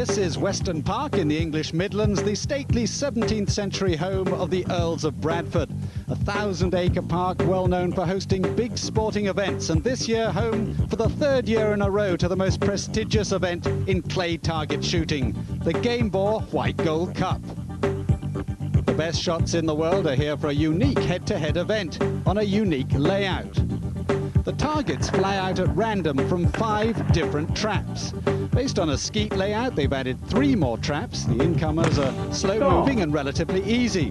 This is Weston Park in the English Midlands, the stately 17th century home of the Earls of Bradford. A 1,000-acre park well known for hosting big sporting events, and this year home for the third year in a row to the most prestigious event in clay target shooting, the Gamebore White Gold Cup. The best shots in the world are here for a unique head-to-head event on a unique layout. The targets fly out at random from 5 different traps. Based on a skeet layout, they've added 3 more traps. The incomers are slow-moving and relatively easy.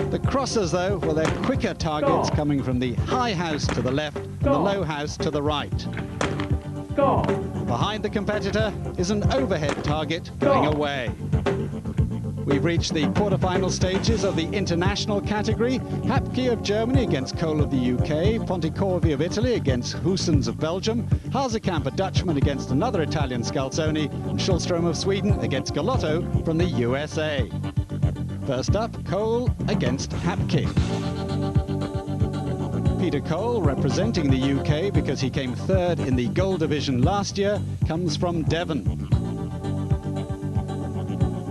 The crossers, though, well, they're quicker targets coming from the high house to the left and the low house to the right. Behind the competitor is an overhead target going away. We've reached the quarterfinal stages of the international category. Hapke of Germany against Cole of the UK, Pontecorvi of Italy against Hussens of Belgium, Hazekamp, a Dutchman, against another Italian Scalzoni, and Schulstrom of Sweden against Galotto from the USA. First up, Cole against Hapke. Peter Cole, representing the UK because he came 3rd in the gold division last year, comes from Devon.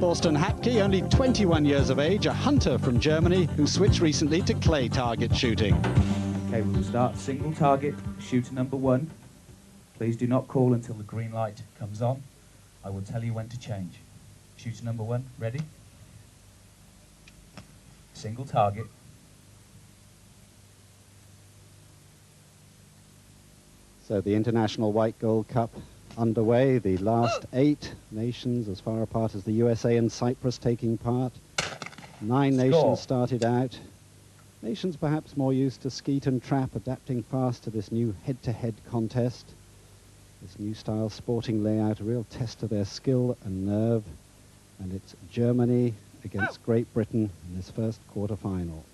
Thorsten Hapke, only 21 years of age, a hunter from Germany who switched recently to clay target shooting. Okay, we will start single target, shooter number 1. Please do not call until the green light comes on. I will tell you when to change. Shooter number 1, ready? Single target. So the International White Gold Cup underway, the last 8 nations as far apart as the USA and Cyprus taking part. 9 nations started out. Nations perhaps more used to skeet and trap, adapting fast to this new head-to-head contest. This new style sporting layout, a real test of their skill and nerve. And it's Germany against Great Britain in this first quarter-final.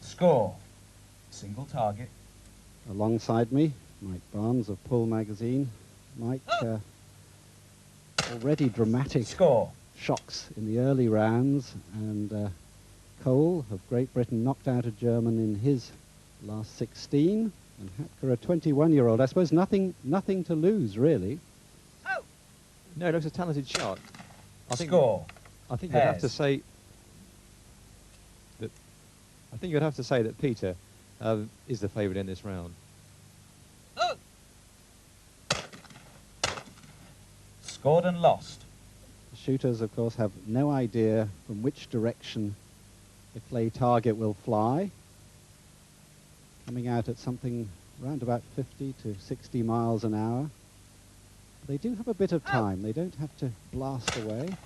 Score. Single target. Alongside me, Mike Barnes of Pull Magazine. Mike, already dramatic shocks in the early rounds, and Cole of Great Britain knocked out a German in his last 16, and Hapke, a 21-year-old. I suppose nothing to lose, really. No, it looks a talented shot. I think you'd have to say that. I think you'd have to say that Peter is the favourite in this round. Scored and lost. The shooters, of course, have no idea from which direction the clay target will fly. Coming out at something around about 50 to 60 miles an hour. They do have a bit of time. They don't have to blast away.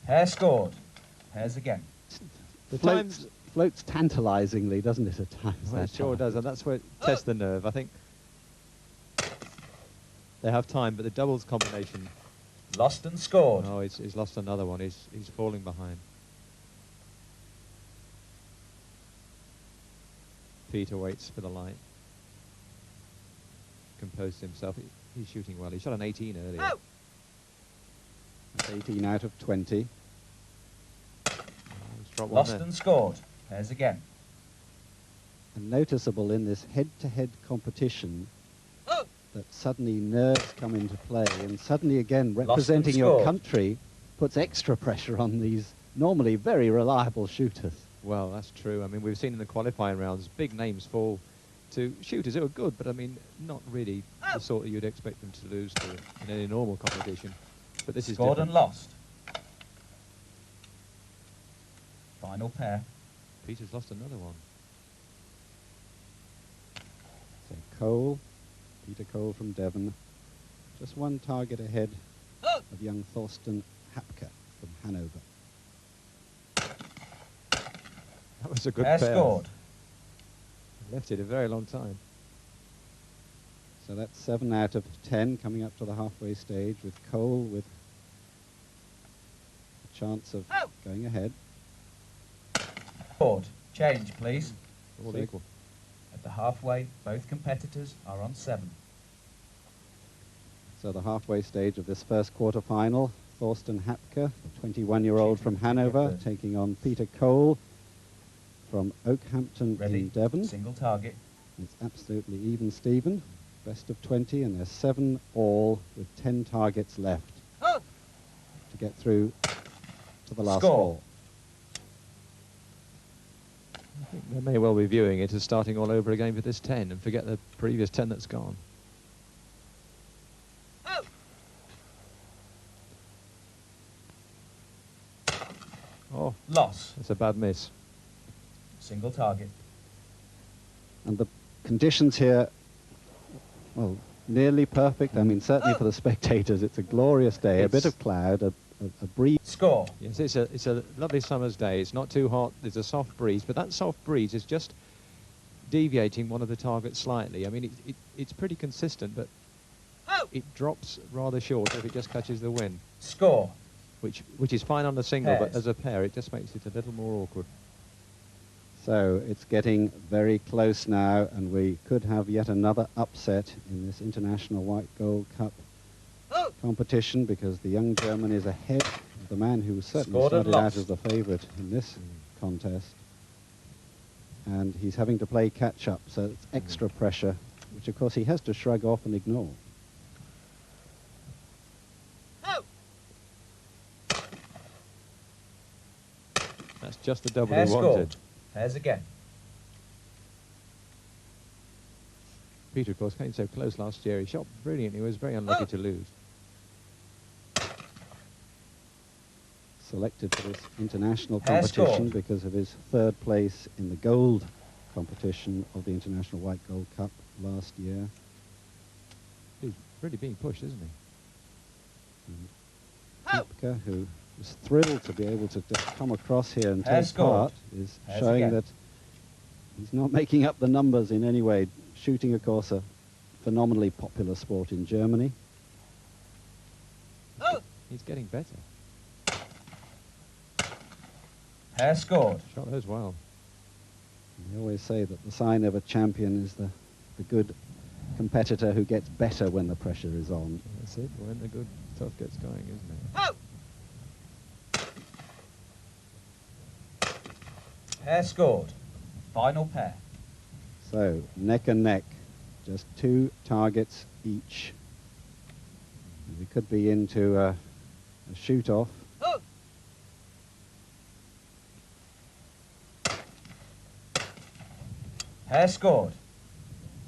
Pair scored. Pairs again. Floats tantalisingly, doesn't it, at times? Well, it sure does, and that's where it tests the nerve. I think they have time, but the doubles combination... Lost and scored. Oh, he's lost another one. He's falling behind. Peter waits for the light. Composed himself. He's shooting well. He shot an 18 earlier. That's 18 out of 20. Lost and scored. Pairs again. And noticeable in this head-to-head competition that suddenly nerves come into play, and suddenly again representing your country puts extra pressure on these normally very reliable shooters. Well, that's true. I mean, we've seen in the qualifying rounds big names fall to shooters who are good, but I mean, not really the sort that you'd expect them to lose to in any normal competition. But this is scored different. And lost. Final pair. Peter's lost another one. So Peter Cole from Devon, just one target ahead of young Thorsten Hapke from Hanover. That was a good pair. Scored. Left it a very long time. So that's 7 out of 10 coming up to the halfway stage, with Cole with a chance of going ahead. Scored. Change, please. All equal. At the halfway, both competitors are on 7. So the halfway stage of this first quarter-final, Thorsten Hapke, the 21-year-old from Hanover, taking on Peter Cole from Oakhampton in Devon. Single target. It's absolutely even, Stephen. best of 20, and there's 7 all with 10 targets left to get through to the last Score. 4. I think they may well be viewing it as starting all over again for this 10 and forget the previous 10 that's gone. Oh, Loss. that's a bad miss. Single target. And the conditions here, well, nearly perfect. I mean, certainly for the spectators, it's a glorious day. A bit of cloud, a breeze. Score. Yes, it's a lovely summer's day. It's not too hot. There's a soft breeze, but that soft breeze is just deviating one of the targets slightly. I mean, it's pretty consistent, but it drops rather short if it just catches the wind. Score. Which is fine on the single, Pairs. but as a pair, it just makes it a little more awkward. So it's getting very close now, and we could have yet another upset in this International White Gold Cup competition, because the young German is ahead of the man who certainly Scored and started out lost. as the favourite in this contest. And he's having to play catch-up, so it's extra pressure, which of course he has to shrug off and ignore. That's just the double Pair he wanted. scored. Pairs again. Peter, of course, came so close last year. He shot brilliantly. He was very unlucky to lose. Selected for this international Pair competition scored. because of his 3rd place in the gold competition of the International White Gold Cup last year. He's really being pushed, isn't he? Hapka, who was thrilled to be able to just come across here and Pair take scored. part, is Pairs showing again. that he's not making up the numbers in any way. Shooting, of course, a phenomenally popular sport in Germany. He's getting better. Pair scored. Shot those well. They always say that the sign of a champion is the good competitor who gets better when the pressure is on. That's it. When the good stuff gets going, isn't it? Pair scored. Final pair. So, neck and neck, just 2 targets each. We could be into a shoot-off. Pair scored.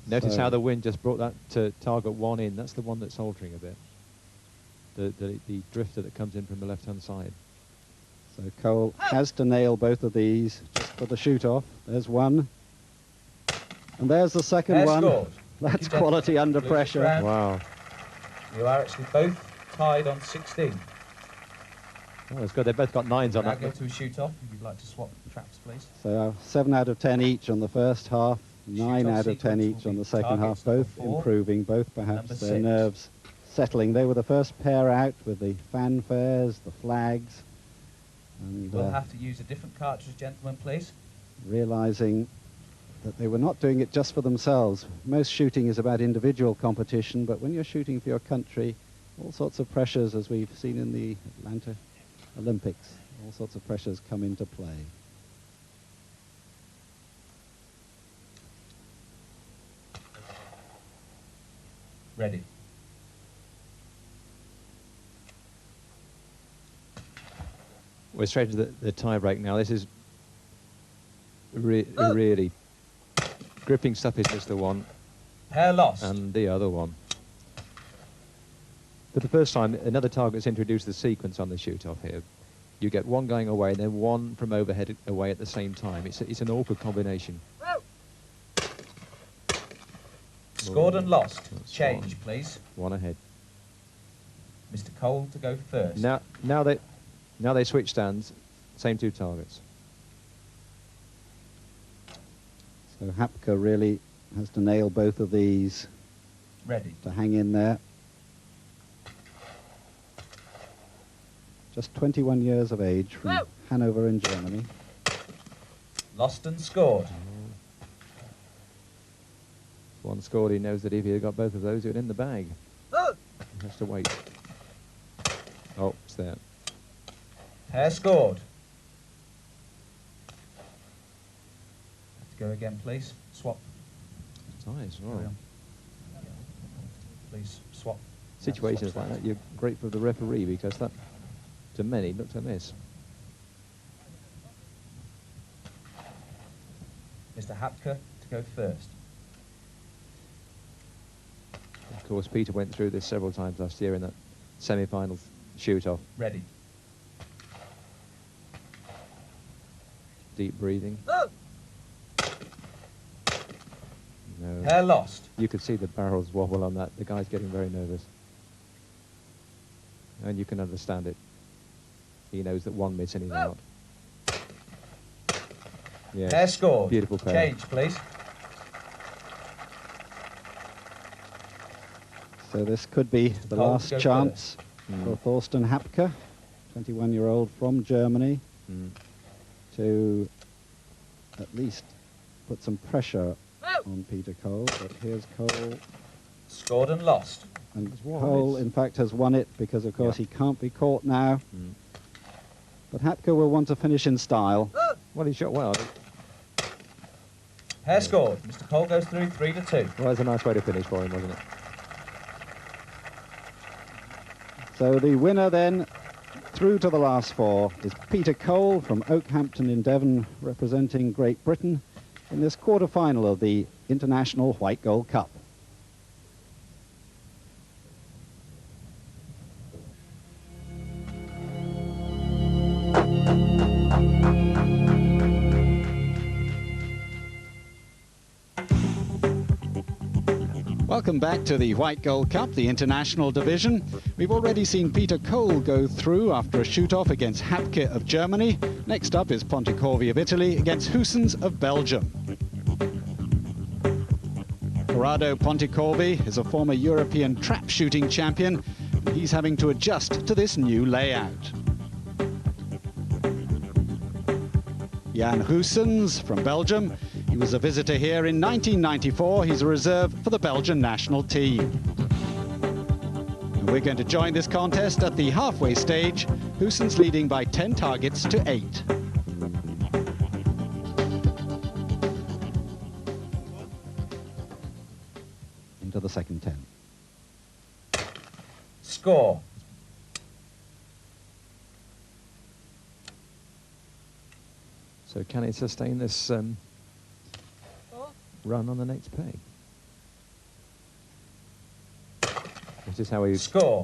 Notice So- how the wind just brought that to target 1 in. That's the one that's altering a bit. The drifter that comes in from the left-hand side. So Cole has to nail both of these just for the shoot-off. There's one. And there's the second Pair one. scored. That's Thank you, quality gentlemen. under Lose pressure. round. Wow. You are actually both tied on 16. Oh, it's good. They've both got 9s on Now that. go to a shoot-off. If you'd like to swap traps, please. So 7 out of 10 each on the first half, 9 Shoot-off out of 10 sequence each will on be the second half, targets number both 4, improving, both perhaps number their 6. nerves settling. They were the first pair out with the fanfares, the flags, and We'll have to use a different cartridge, gentlemen, please. realizing that they were not doing it just for themselves. Most shooting is about individual competition, but when you're shooting for your country, all sorts of pressures, as we've seen in the Atlanta Olympics, all sorts of pressures come into play. Ready. We're straight to the tie break now. This is really gripping stuff is just the one, Pair lost. and the other one. For the first time, another target's introduced the sequence on the shoot-off here. You get one going away, and then one from overhead away at the same time. It's an awkward combination. Scored and lost. That's Change, one. please. One ahead. Mr. Cole to go first. Now they switch stands. Same 2 targets. So Hapka really has to nail both of these Ready. to hang in there. Just 21 years of age from Hanover in Germany. Lost and scored. One scored. He knows that if he had got both of those, he would in the bag. He has to wait. Oh, it's there. Pair scored. Go again, please. Swap. Ties. Carry Oh. on. Please swap. Situations like that, you're grateful for the referee, because that, to many, looked a miss. Mr. Hapke to go first. Of course, Peter went through this several times last year in that semi-final shoot-off. Ready. Deep breathing. No. Pair lost. You could see the barrels wobble on that. The guy's getting very nervous. And you can understand it. He knows that one miss and he's out. Yes. Pair scored. Beautiful pair. Change, please. So this could be the last chance for Thorsten Hapke, 21-year-old from Germany, to at least put some pressure on Peter Cole. But here's Cole. Scored and lost. And Cole, in fact, has won it because, of course, he can't be caught now. But Hapke will want to finish in style. Well, he shot well. Pair scored. Mr. Cole goes through 3-2. Well, that's a nice way to finish for him, wasn't it? So the winner then, through to the last four, is Peter Cole from Oakhampton in Devon, representing Great Britain in this quarter-final of the International White Gold Cup. Welcome back to the White Gold Cup, the international division. We've already seen Peter Cole go through after a shoot-off against Hapke of Germany. Next up is Pontecorvi of Italy against Hussens of Belgium. Corrado Pontecorvi is a former European trap shooting champion. He's having to adjust to this new layout. Jan Hussens from Belgium. He was a visitor here in 1994. He's a reserve for the Belgian national team. And we're going to join this contest at the halfway stage. Hussens leading by 10 targets to 8. Into the second 10. Score. So can he sustain this run on the next peg? This is how he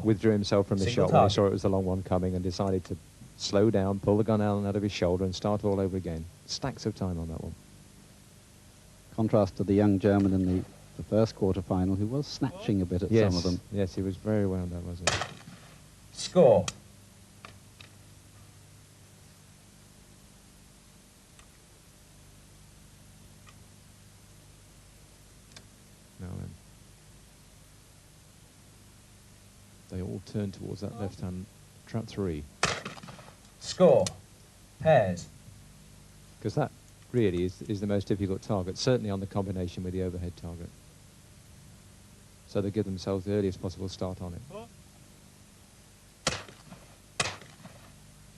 withdrew himself from the shot when he saw it was the long one coming and decided to slow down, pull the gun out of his shoulder and start all over again. Stacks of time on that one. Contrast to the young German in the first quarter-final, who was snatching a bit at some of them. Yes, he was very wound up, wasn't he? Score. Now then. They all turn towards that left-hand trap 3. Score. Pairs. Because that really is the most difficult target, certainly on the combination with the overhead target. So they give themselves the earliest possible start on it.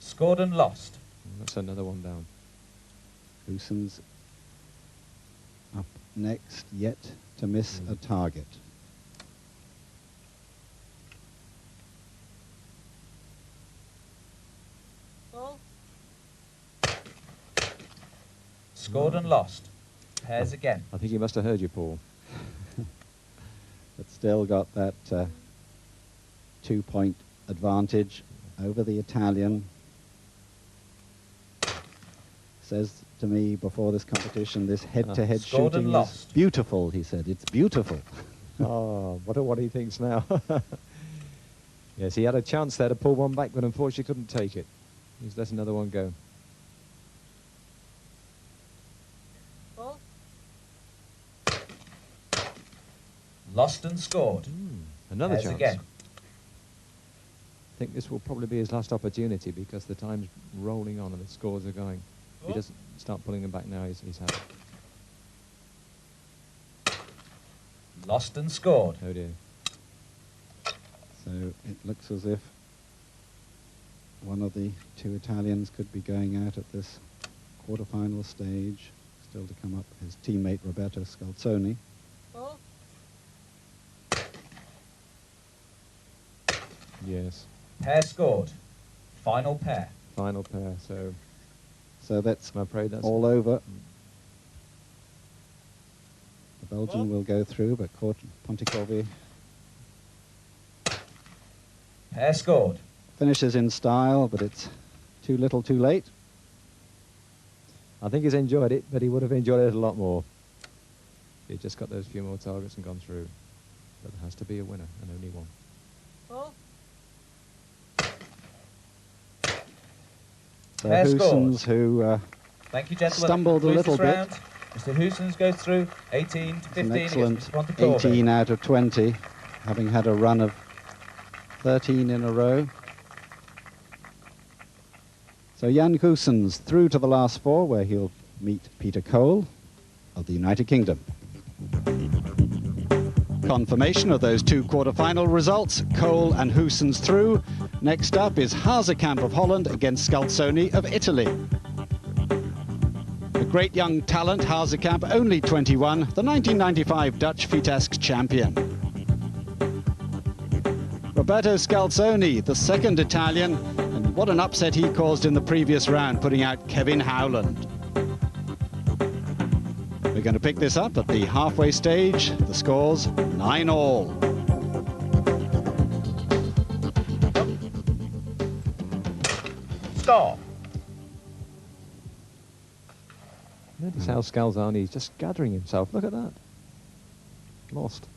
Scored and lost. And that's another one down. Hussens up next, yet to miss a target. Scored and lost. Pairs again. I think he must have heard you, Paul. But still got that 2-point advantage over the Italian. Says to me before this competition, this head-to-head shooting is beautiful, he said. It's beautiful. Oh, what he thinks now. Yes, he had a chance there to pull one back, but unfortunately couldn't take it. He's let another one go. Lost and scored. Another Pairs chance. Again. I think this will probably be his last opportunity because the time's rolling on and the scores are going. If he doesn't start pulling them back now, he's had it. Lost and scored. Oh dear. So it looks as if one of the two Italians could be going out at this quarter-final stage. Still to come up, his teammate Roberto Scalzoni. Yes. Pair scored. Final pair. Final pair. So that's I'm afraid that's all over. The Belgian will go through, but Pontecorvi Pair scored. finishes in style, but it's too little too late. I think he's enjoyed it, but he would have enjoyed it a lot more. He just got those few more targets and gone through. But there has to be a winner, and only one. So Pair Hoosens, scores. who Thank you, gentlemen. stumbled a Concludes little this bit. round. Mr. Hoosens goes through 18 to 15 an excellent against Mr. Pontecorvi. 18 out of 20, having had a run of 13 in a row. So Jan Goossens through to the last four, where he'll meet Peter Cole of the United Kingdom. Confirmation of those two quarter-final results, Cole and Goossens through. Next up is Hazekamp of Holland against Scalzoni of Italy. A great young talent, Hazekamp, only 21, the 1995 Dutch Vitesse champion. Roberto Scalzoni, the second Italian, and what an upset he caused in the previous round, putting out Kevin Howland. We're going to pick this up at the halfway stage. The score's 9-all. Score. Notice how Scalzoni is just gathering himself. Look at that. Lost.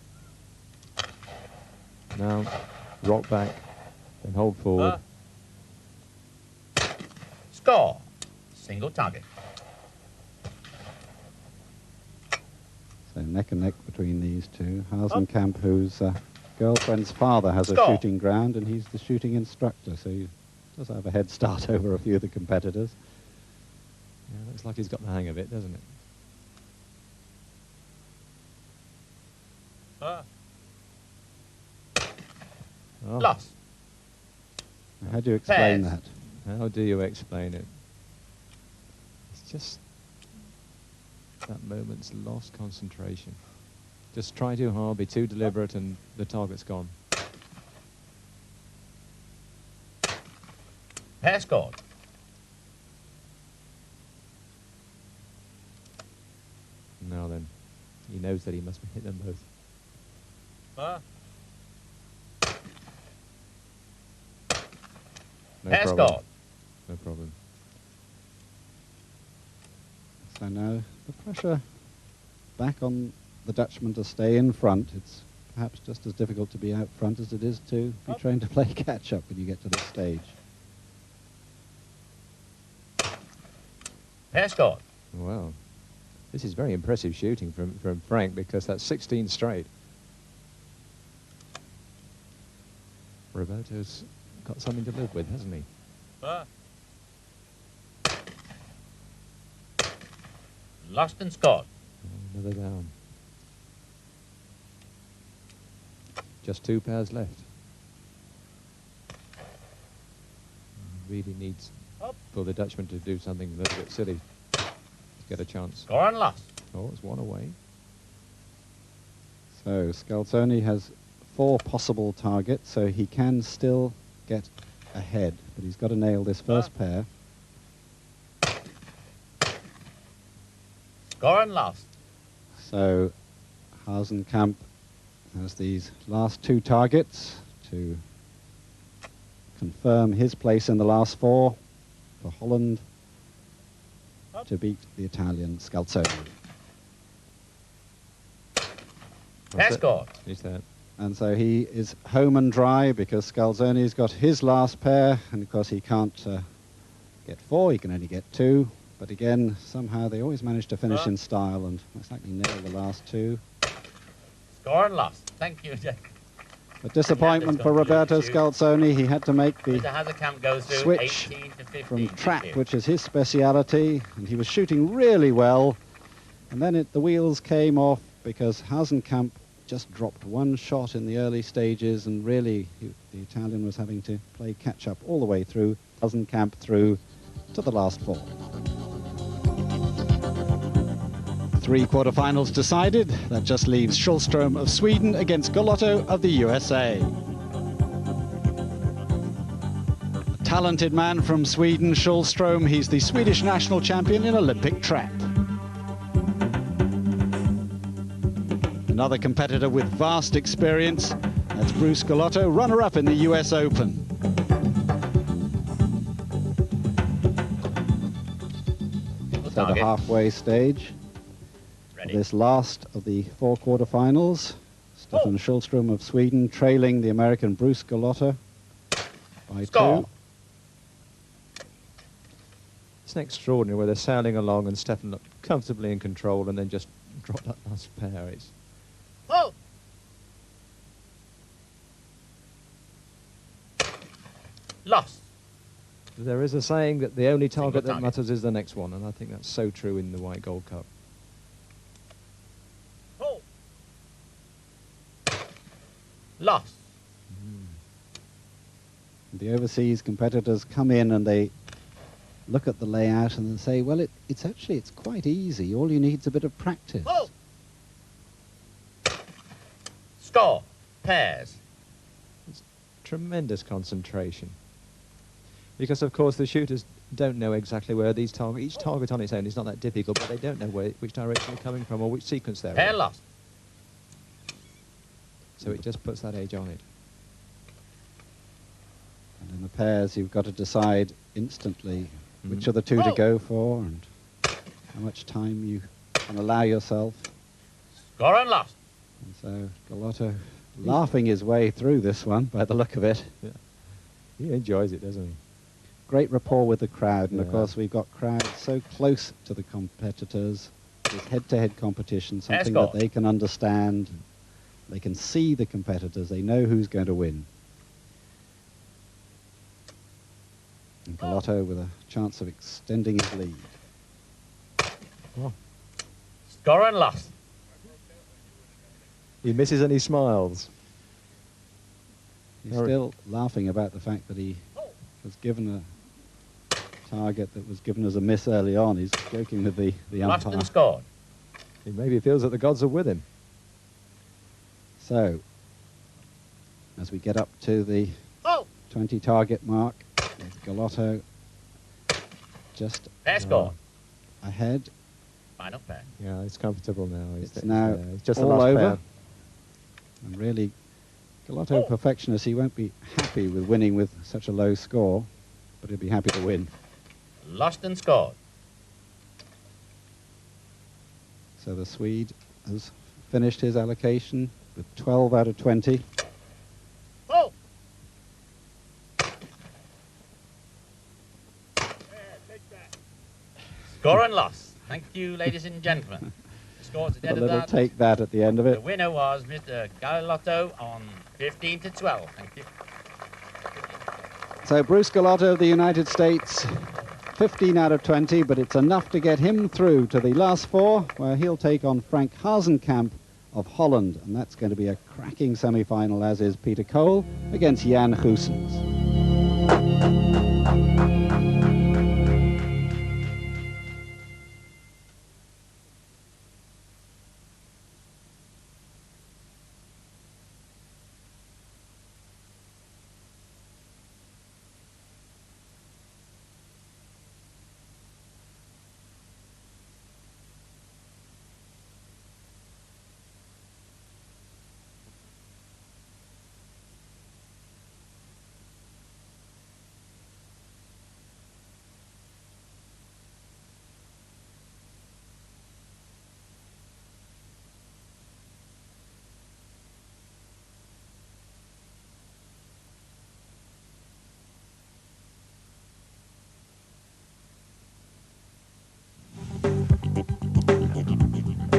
Now, rock back, then hold forward. Score. Single target. So neck and neck between these two. Hazekamp, whose girlfriend's father has a Score. shooting ground, and he's the shooting instructor, so he does have a head start over a few of the competitors. Yeah, looks like he's got the hang of it, doesn't it? Oh, Lost. How do you explain Pairs. that? how do you explain it? It's just that moment's lost concentration. Just try too hard, be too deliberate, and the target's gone. Pair scored. Now then, he knows that he must hit them both. No Pair problem. scored. No problem. So now the pressure back on the Dutchman to stay in front. It's perhaps just as difficult to be out front as it is to be trained to play catch-up when you get to this stage. Pair scored. Wow. This is very impressive shooting from Frank, because that's 16 straight. Roberto's got something to live with, hasn't he? Lost and scored. Another down. Just two pairs left. Really needs for the Dutchman to do something a little bit silly to get a chance. Score and lost. Oh, it's one away. So Scalzoni has 4 possible targets, so he can still get ahead, but he's got to nail this first pair. Score and lost. So Hazekamp has these last 2 targets to confirm his place in the last 4 for Holland to beat the Italian Scalzoni. Pair scored. Is that? And so he is home and dry, because Scalzoni's got his last pair, and of course he can't get 4, he can only get 2. But again, somehow they always manage to finish in style, and most likely nail the last 2. Score and lost. Thank you, Jack. A disappointment for Roberto Scalzoni. He had to make the Mr. Hazekamp goes through switch 18 to 15. from trap, Thank you. which is his speciality, and he was shooting really well. And then the wheels came off, because Hazekamp just dropped 1 shot in the early stages, and really the Italian was having to play catch-up all the way through. Hazekamp through to the last 4. 3 quarter-finals decided. That just leaves Schulström of Sweden against Golotto of the USA. talented man from Sweden, Schulström. He's the Swedish national champion in Olympic trap. Another competitor with vast experience, that's Bruce Galotto, runner-up in the US Open. So the halfway stage of this last of the 4 quarterfinals. Stefan Schulström of Sweden trailing the American Bruce Galotto by 2. It's extraordinary where they're sailing along and Stefan looked comfortably in control and then just dropped that last pair. It's lost. There is a saying that the only target that matters is the next one, and I think that's so true in the White Gold Cup. Lost. The overseas competitors come in and they look at the layout and they say, well, it's quite easy. All you need is a bit of practice. Score. Pairs. It's tremendous concentration. Because, of course, the shooters don't know exactly where these targets... Each target on its own is not that difficult, but they don't know which direction they're coming from or which sequence they're Pair in. lost. So it just puts that edge on it. And in the pairs, you've got to decide instantly which of the two to go for and how much time you can allow yourself. Score and lost. And so Galotto laughing his way through this one by the look of it. Yeah. He enjoys it, doesn't he? Great rapport with the crowd, and of Yeah. course we've got crowds so close to the competitors. It's head-to-head competition, something that they can understand. They can see the competitors. They know who's going to win. And Galotto with a chance of extending his lead. Oh. Score and lost. He misses and he smiles. He's still laughing about the fact that he was given a target that was given as a miss early on. He's joking with the Lost umpire. and scored. He maybe feels that the gods are with him. So, as we get up to the 20 target mark, with Galotto just Pair score. ahead. Final pair. Yeah, he's comfortable now. It's now it's just all the last over. pair. And really, Galotto, perfectionist, he won't be happy with winning with such a low score, but he'll be happy to win. Lost and scored. So the Swede has finished his allocation with 12 out of 20. Score and loss. Thank you, ladies and gentlemen. The scores at the A end of little that. take that at the end of The it. winner was Mr. Galotto on 15-12. Thank you. So Bruce Galotto of the United States, 15 out of 20, but it's enough to get him through to the last 4, where he'll take on Frank Hazenkamp of Holland, and that's going to be a cracking semi-final, as is Peter Cole against Jan Goossens.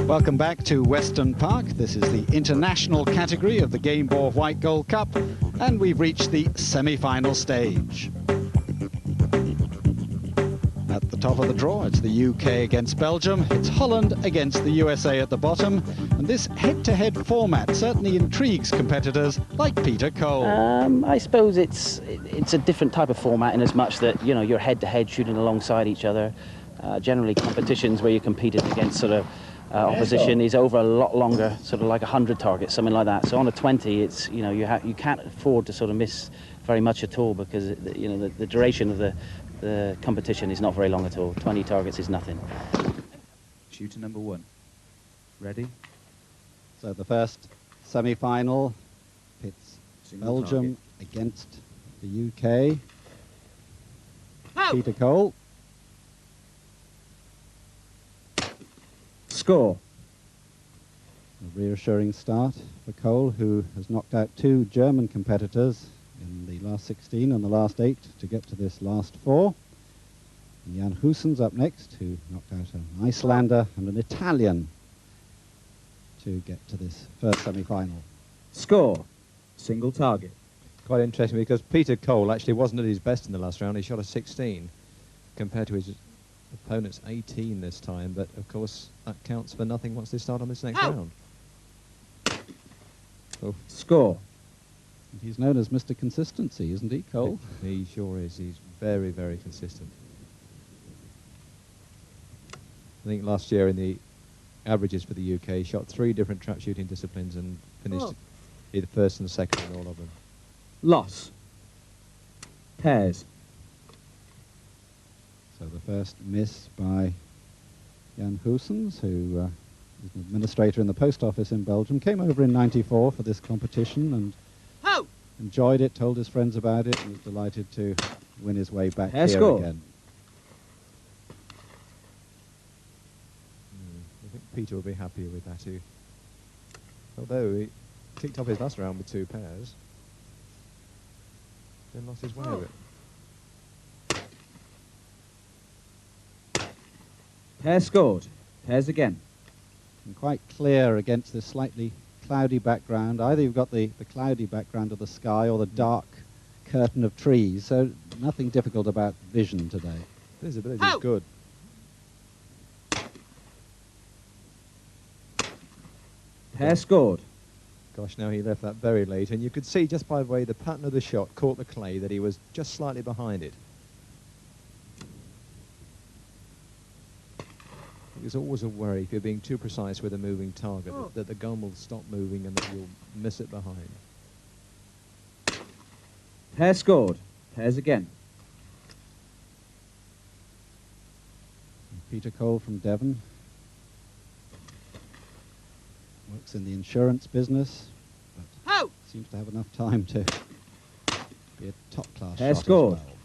Welcome back to Weston Park. This is the international category of the Gamebore White Gold Cup, and we've reached the semi-final stage. At the top of the draw, it's the UK against Belgium, it's Holland against the USA at the bottom, and this head-to-head format certainly intrigues competitors like Peter Cole. I suppose it's a different type of format in as much that, you know, you're head-to-head shooting alongside each other. Generally competitions where you're competing against sort of opposition is over a lot longer, sort of like 100 targets, something like that. So on a 20, it's, you know, you can't afford to sort of miss very much at all, because you know the duration of the competition is not very long at all. 20 targets is nothing. Shooter number 1. Ready? So the first semi-final pits Single Belgium target. against the UK. Peter Cole. Score. A reassuring start for Cole, who has knocked out 2 German competitors in the last 16 and the last 8 to get to this last 4. And Jan Huysens up next, who knocked out an Icelander and an Italian to get to this first semi-final. Score. Single target. Quite interesting, because Peter Cole actually wasn't at his best in the last round. He shot a 16 compared to his opponent's 18 this time, but of course that counts for nothing once they start on this next round. Oh. Score. He's known as Mr. Consistency, isn't he, Cole? He sure is. He's very, very consistent. I think last year in the averages for the UK, he shot 3 different trap shooting disciplines and finished either first and second in all of them. Loss. Pairs. So the first miss by Jan Huysens, who is an administrator in the post office in Belgium, came over in '94 for this competition and enjoyed it, told his friends about it, and was delighted to win his way back here again. I think Peter will be happier with that too. Although he kicked off his last round with 2 pairs, then lost his way a bit. Pair scored. Pairs again. And quite clear against this slightly cloudy background. Either you've got the cloudy background of the sky or the dark curtain of trees, so nothing difficult about vision today. Visibility is good. Pair scored. Gosh, now he left that very late, and you could see just by the way the pattern of the shot caught the clay that he was just slightly behind it. It was always a worry if you're being too precise with a moving target, that the gun will stop moving and that you'll miss it behind. Pair scored. Pairs again. Peter Cole from Devon works in the insurance business, but seems to have enough time to be a top-class shot as scored. well.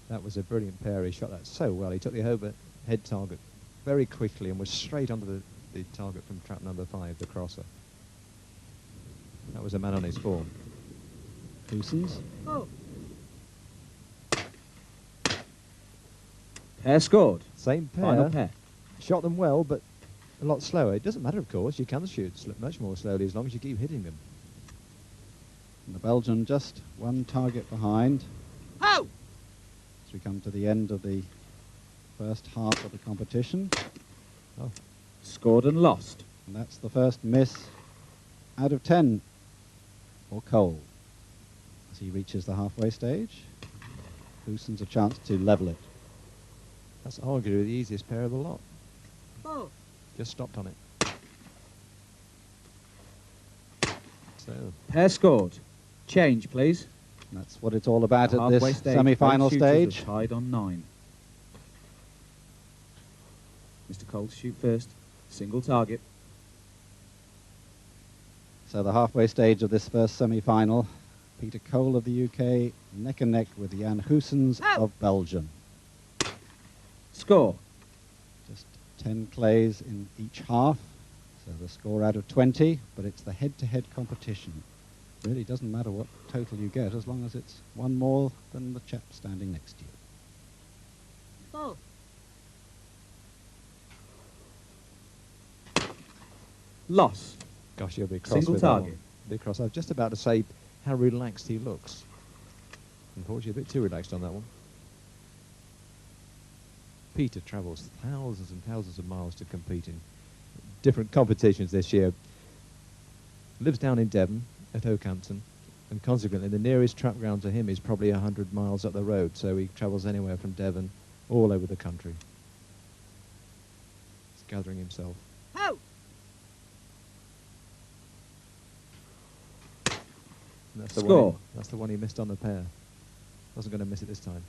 That was a brilliant pair. He shot that so well. He took the overhead target very quickly and was straight onto the target from trap number 5, the crosser. That was a man on his form. Huysens. Pair scored. Same pair. Final pair. Shot them well, but a lot slower. It doesn't matter, of course. You can shoot much more slowly as long as you keep hitting them. And the Belgian just 1 target behind. As we come to the end of the first half of the competition. Scored and lost. And that's the first miss out of 10 for Cole. As he reaches the halfway stage, Huysens a chance to level it. That's arguably the easiest pair of the lot. Just stopped on it. So, Pair scored. Change, please. And that's what it's all about at Halfway this stage, semi-final both shooters stage. are tied on 9. Mr. Cole to shoot first. Single target. So the halfway stage of this first semi-final, Peter Cole of the UK neck and neck with Jan Huysens of Belgium. Score. Just 10 clays in each half, so the score out of 20, but it's the head-to-head competition. Really doesn't matter what total you get, as long as it's 1 more than the chap standing next to you. Loss. gosh, you'll be cross Single with that target. one. Be cross. I was just about to say how relaxed he looks. Unfortunately, a bit too relaxed on that one. Peter travels thousands and thousands of miles to compete in different competitions this year. Lives down in Devon at Oakhampton, and consequently the nearest trap ground to him is probably 100 miles up the road, so he travels anywhere from Devon all over the country. He's gathering himself. That's the Score. That's the one he missed on the pair. Wasn't going to miss it this time.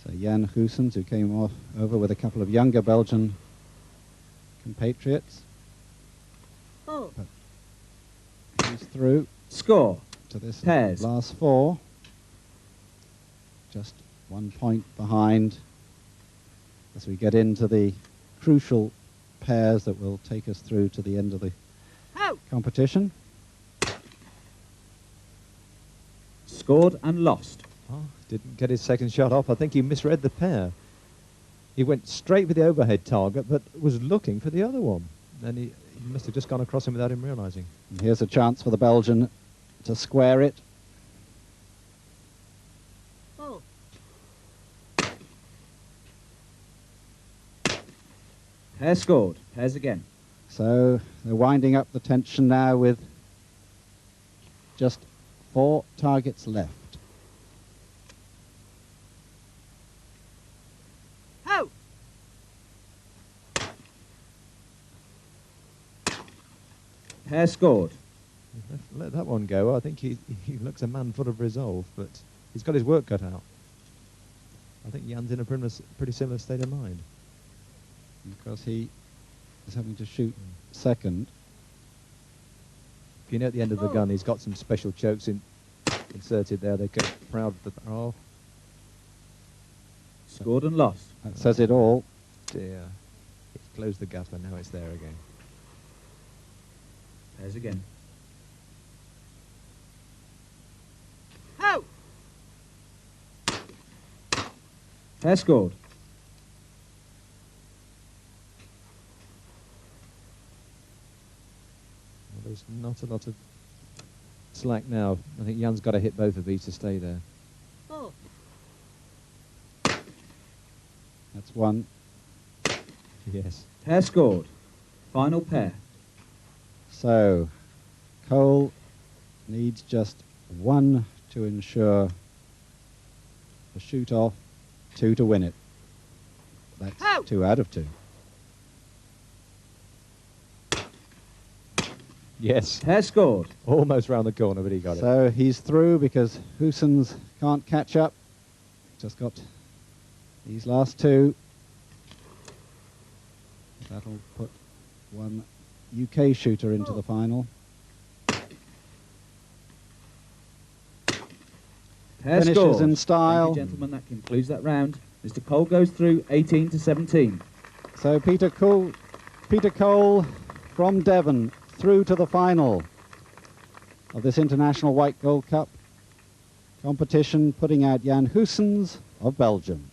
So Jan Goossens, who came over with a couple of younger Belgian compatriots. Oh. But he's through Score. to this Pairs. last four. Just 1 point behind as we get into the crucial pairs that will take us through to the end of the competition. Scored and lost. Oh, didn't get his second shot off. I think he misread the pair. He went straight for the overhead target, but was looking for the other one. And he must have just gone across him without him realising. And here's a chance for the Belgian to square it. Oh. Pair scored. Pairs again. So they're winding up the tension now with just 4 targets left. Oh. Pair scored. Let that one go. I think he looks a man full of resolve, but he's got his work cut out. I think Jan's in a pretty similar state of mind. Because he is having to shoot second. If you know at the end of the gun, he's got some special chokes inserted there. They get proud of the... Oh, Scored and lost. That says it all. dear. It's closed the gap and now it's there again. Pairs again. Oh. Pair scored. Well, there's not a lot of slack now. I think Jan's got to hit both of these to stay there. Oh. That's one. Yes. Pair scored. Final pair. So Cole needs just 1 to ensure a shoot off, 2 to win it. That's Oh. 2 out of 2. Yes. Pair scored. Almost round the corner, but he got it. So he's through because Goossens can't catch up. Just got these last 2. That'll put one UK shooter into the final. Pair Finishes scored. in style. Thank you, gentlemen. That concludes that round. Mr. Cole goes through 18 to 17. So Peter Cole from Devon through to the final of this International White Gold Cup competition, putting out Jan Goossens of Belgium.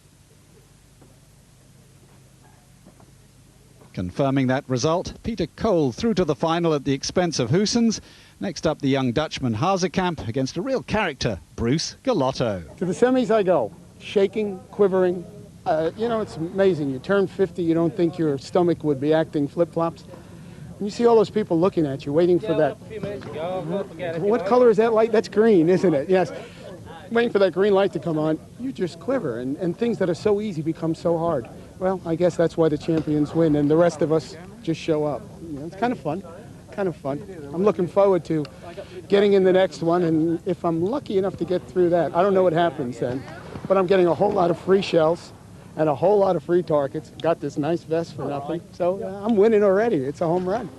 Confirming that result, Peter Cole through to the final at the expense of Goossens. Next up, the young Dutchman Hazekamp against a real character, Bruce Galotto. To the semis I go, shaking, quivering. You know, it's amazing. You turn 50, you don't think your stomach would be acting flip-flops. And you see all those people looking at you, waiting for that. What color is that light? That's green, isn't it? Yes. Waiting for that green light to come on, you just quiver. And things that are so easy become so hard. Well, I guess that's why the champions win, and the rest of us just show up. You know, it's kind of fun. Kind of fun. I'm looking forward to getting in the next one, and if I'm lucky enough to get through that, I don't know what happens then, but I'm getting a whole lot of free shells and a whole lot of free targets. Got this nice vest for nothing, so I'm winning already. It's a home run.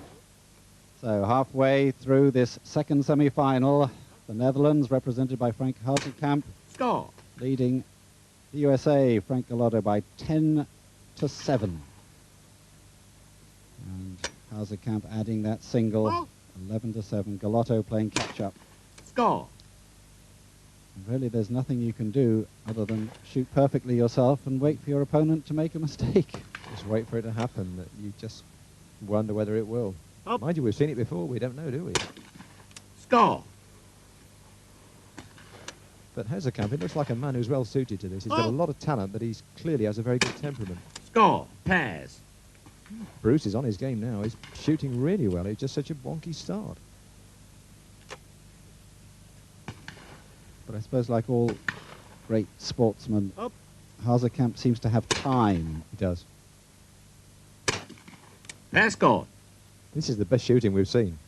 So halfway through this second semi-final, the Netherlands, represented by Frank Hazekamp, Score. leading the USA, Frank Galotto, by 10 to 7. And Hazekamp adding that single, 11 to 7. Galotto playing catch-up. Score. And really, there's nothing you can do other than shoot perfectly yourself and wait for your opponent to make a mistake. Just wait for it to happen. That you just wonder whether it will. Up. Mind you, we've seen it before. We don't know, do we? Score. But Hazekamp, it looks like a man who's well suited to this. He's got a lot of talent, but he clearly has a very good temperament. Score. Pairs. Bruce is on his game now. He's shooting really well. It's just such a wonky start. But I suppose, like all great sportsmen, Up. Hazekamp seems to have time. He does. Pair scored. This is the best shooting we've seen.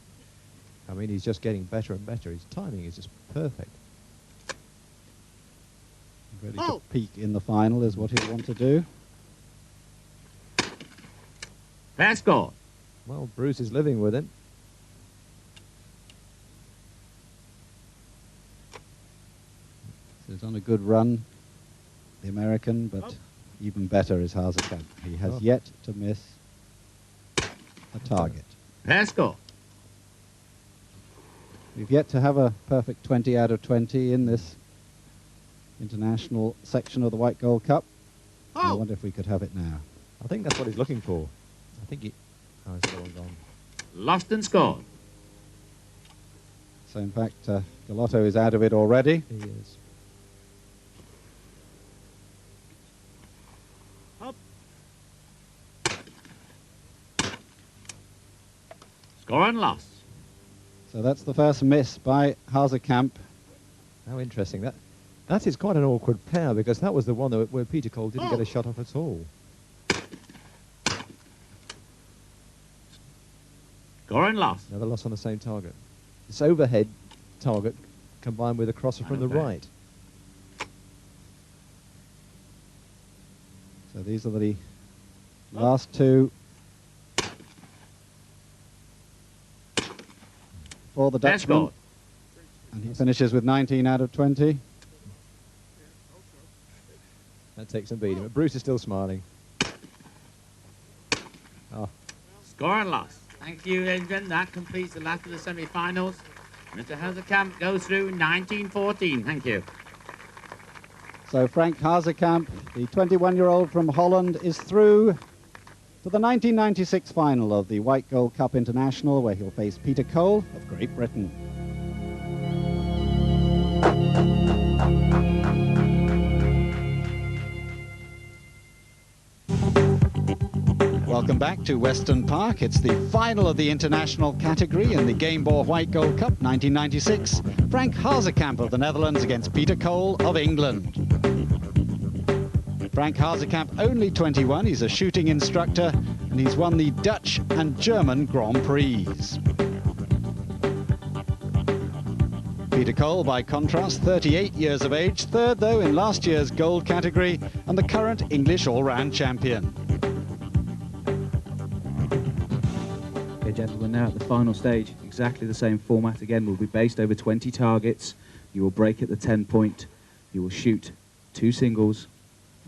I mean, he's just getting better and better. His timing is just perfect. Ready to peak in the final is what he'll want to do. Pair scored. Well, Bruce is living with it. So he's on a good run, the American, but even better is Hazekamp. He has yet to miss a target. Pair scored. We've yet to have a perfect 20 out of 20 in this international section of the White Gold Cup. I wonder if we could have it now. I think that's what he's looking for. I think he... Oh, it's all gone. Lost and scored. So in fact, Galotto is out of it already. He is. Score and loss. So that's the first miss by Hazekamp. How interesting. That is quite an awkward pair, because that was the one where Peter Cole didn't get a shot off at all. Score and loss. Another loss on the same target. This overhead target combined with a crosser from the right. So these are the last two for the Dutchman. And he finishes with 19 out of 20. That takes some beating, but Bruce is still smiling. Oh. Score and loss. Thank you, Adrian. That completes the last of the semi-finals. Mr. Hazekamp goes through 19-14. Thank you. So Frank Hazekamp, the 21-year-old from Holland, is through to the 1996 final of the White Gold Cup International, where he'll face Peter Cole of Great Britain. Welcome back to Weston Park. It's the final of the international category in the Gamebore White Gold Cup 1996. Frank Hazekamp of the Netherlands against Peter Cole of England. Frank Hazekamp, only 21, he's a shooting instructor, and he's won the Dutch and German Grand Prix. Peter Cole, by contrast, 38 years of age, third though in last year's gold category, and the current English all-round champion. Okay, gentlemen, now at the final stage, exactly the same format again. Will be based over 20 targets. You will break at the 10-point. You will shoot 2 singles,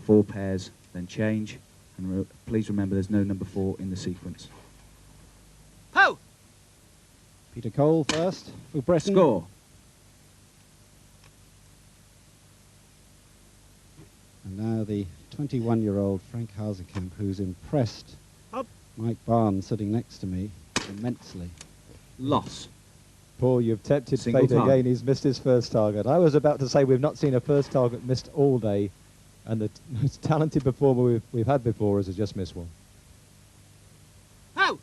4 pairs, then change. And please remember there's no number 4 in the sequence. Ho! Peter Cole first for Britain. Score. And now the 21-year-old Frank Hazekamp, who's impressed Mike Barnes sitting next to me immensely. Loss. Paul, you've tempted Single fate target. again. He's missed his first target. I was about to say we've not seen a first target missed all day, and the most talented performer we've had before has just missed one. Ho!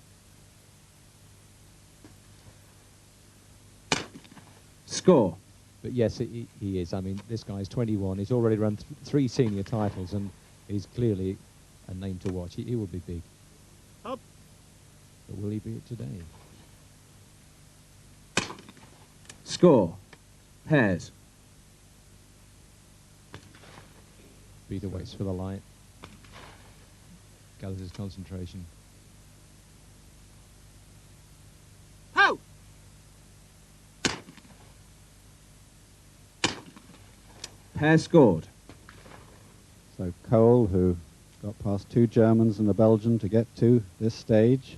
Score. But yes, he is. I mean, this guy's 21. He's already run 3 senior titles, and he's clearly a name to watch. He will be big. Up. But will he be it today? Score. Pairs. Peter waits for the light. Gathers his concentration. Ho! Pair scored. So Cole, who got past 2 Germans and a Belgian to get to this stage.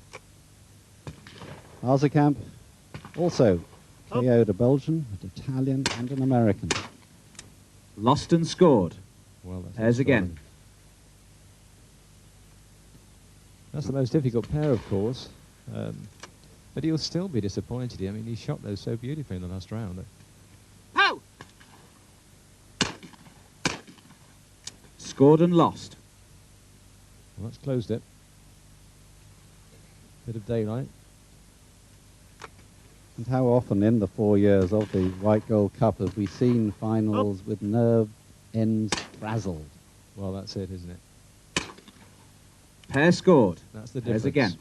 Hazekamp also KO'd a Belgian, an Italian and an American. Lost and scored. Well, that's Pairs again. extraordinary. That's the most difficult pair, of course. But he'll still be disappointed. I mean, he shot those so beautifully in the last round. Ho! Scored and lost. Well, that's closed it. Bit of daylight. And how often in the 4 years of the White Gold Cup have we seen finals with nerve ends frazzled? Well, that's it, isn't it? Pair scored. That's the Pairs difference. again.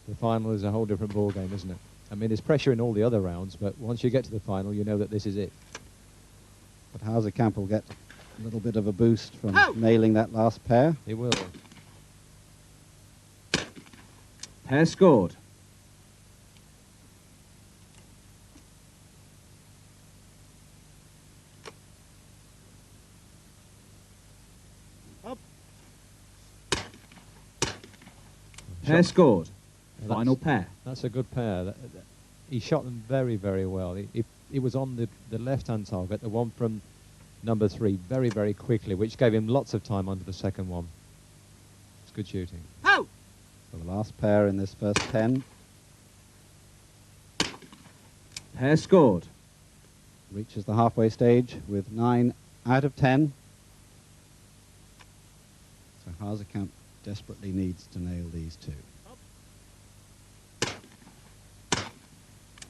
The final is a whole different ball game, isn't it? I mean, there's pressure in all the other rounds, but once you get to the final, you know that this is it. But Hauser-Camp will get a little bit of a boost from nailing that last pair. He will. Pair scored. Pair scored. Well, Final pair. That's a good pair. He shot them very, very well. He was on the left-hand target, the one from number 3, very, very quickly, which gave him lots of time onto the second one. It's good shooting. So the last pair in this first 10. Pair scored. Reaches the halfway stage with 9 out of 10. So Hauser-Camp desperately needs to nail these two.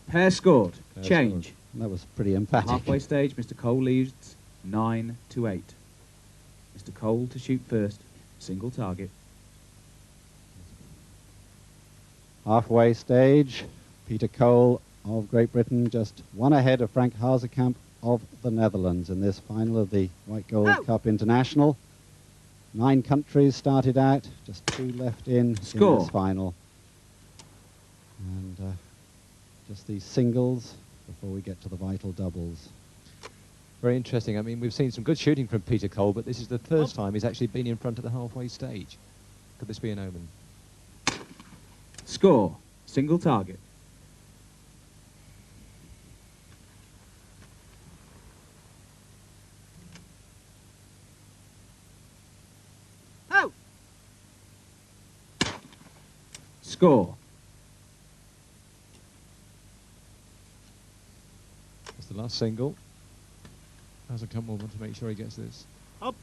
Pair scored. Pair Change. That was pretty emphatic. Halfway stage, Mr. Cole leads 9 to 8. Mr. Cole to shoot first. Single target. Halfway stage, Peter Cole of Great Britain just 1 ahead of Frank Hauser-Camp of the Netherlands in this final of the White Gold Cup International. 9 countries started out, just 2 left in this final. And just these singles before we get to the vital doubles. Very interesting. I mean, we've seen some good shooting from Peter Cole, but this is the first time he's actually been in front of the halfway stage. Could this be an omen? Score. Single target. Score. That's the last single. Hauser-Camp will want to make sure he gets this. Up.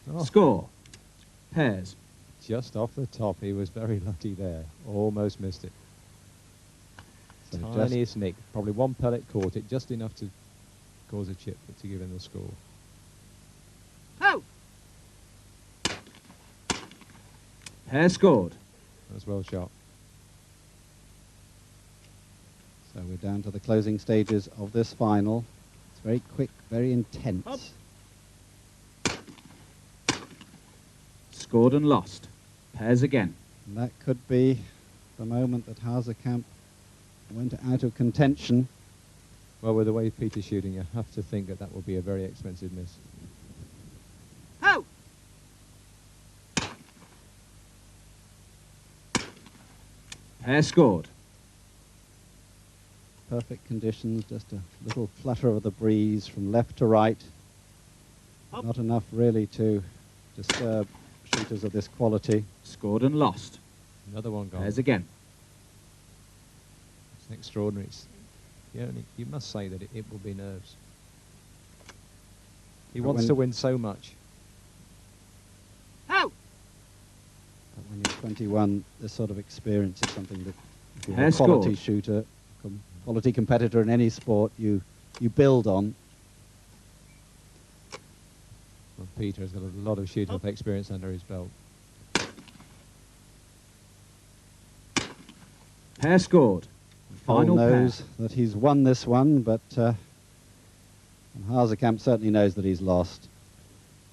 Oh, Score. Pairs. just off the top. He was very lucky there. Almost missed it. So Tiniest nick. Probably one pellet caught it, just enough to cause a chip to give him the score. Oh! Pair scored. That's well shot. So we're down to the closing stages of this final. It's very quick, very intense. Up. Scored and lost. Pairs again. And that could be the moment that Hauser-Camp went out of contention. Well, with the way Peter's shooting, you have to think that that will be a very expensive miss. Oh! Pair scored. Perfect conditions, just a little flutter of the breeze from left to right. Up. Not enough really to disturb shooters of this quality. Scored and lost. Another one gone. Pairs again. It's extraordinary. You must say that it will be nerves. He But wants when- to win so much. Oh! But when you're 21, this sort of experience is something that if you're Pair a quality scored. shooter, quality competitor in any sport, you build on. Well, Peter has got a lot of shooting experience under his belt. Pair scored. Cole Final knows pair. that he's won this one, but Hauser-Camp certainly knows that he's lost.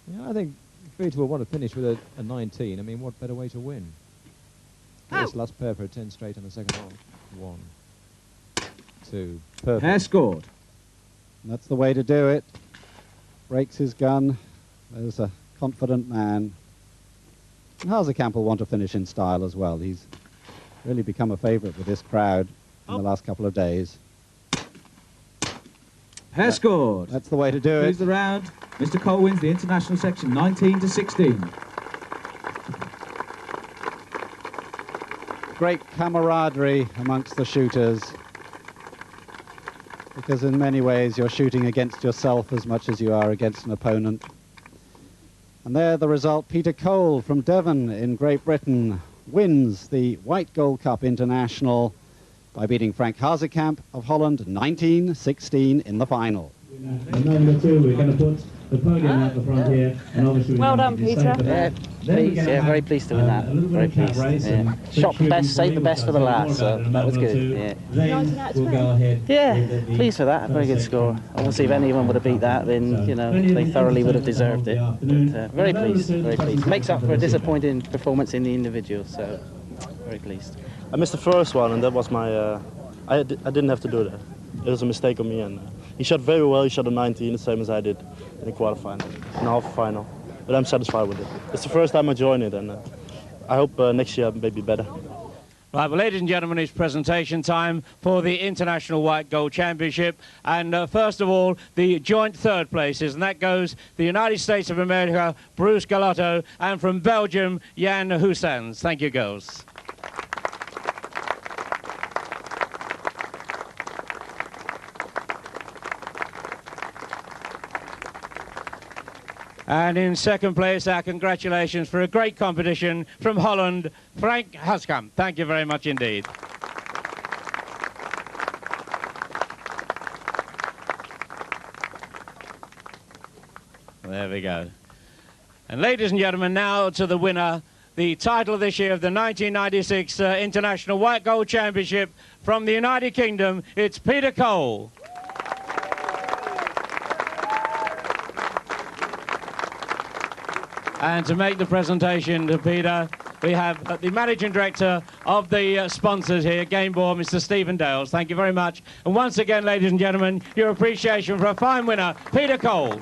Yeah, I think Peter will want to finish with a 19. I mean, what better way to win? This last pair for a 10 straight on the second hole. 1, 2, perfect. Pair scored. And that's the way to do it. Breaks his gun. There's a confident man. And Hauser-Camp will want to finish in style as well. He's really become a favourite with this crowd in the last couple of days. Pair scored. That's the way to do Moves it. the round. Mr. Cole wins the international section 19-16. Great camaraderie amongst the shooters, because in many ways you're shooting against yourself as much as you are against an opponent. And there the result: Peter Cole from Devon in Great Britain wins the White Gold Cup International by beating Frank Hauser-Camp of Holland 19-16 in the final. And number 2, we're going to put the podium out the front here, and obviously well done, Peter. Yeah, pleased, very pleased to win that. Very pleased. Yeah. Shot the best, saved the best for the last, so that was good. Yeah. Then we'll go ahead. Yeah, pleased for that. Very good score. Obviously, if anyone would have beat that, then you know they thoroughly would have deserved it. But, very pleased, very pleased. Makes up for a disappointing performance in the individual, so very pleased. I missed the first one, and that was my. I didn't have to do that. It was a mistake on me, and he shot very well. He shot a 19, the same as I did in the quarterfinal, in the half final. But I'm satisfied with it. It's the first time I join it, and I hope next year may be better. Right, well, ladies and gentlemen, it's presentation time for the International White Gold Championship. And first of all, the joint third places, and that goes the United States of America, Bruce Galotto, and from Belgium, Jan Hussans. Thank you, girls. And in second place, our congratulations for a great competition from Holland, Frank Huskamp. Thank you very much indeed. There we go. And ladies and gentlemen, now to the winner, the title this year of the 1996 International White Gold Championship from the United Kingdom. It's Peter Cole. And to make the presentation to Peter, we have the Managing Director of the sponsors here, Gamebore, Mr. Stephen Dales. Thank you very much. And once again, ladies and gentlemen, your appreciation for a fine winner, Peter Cole.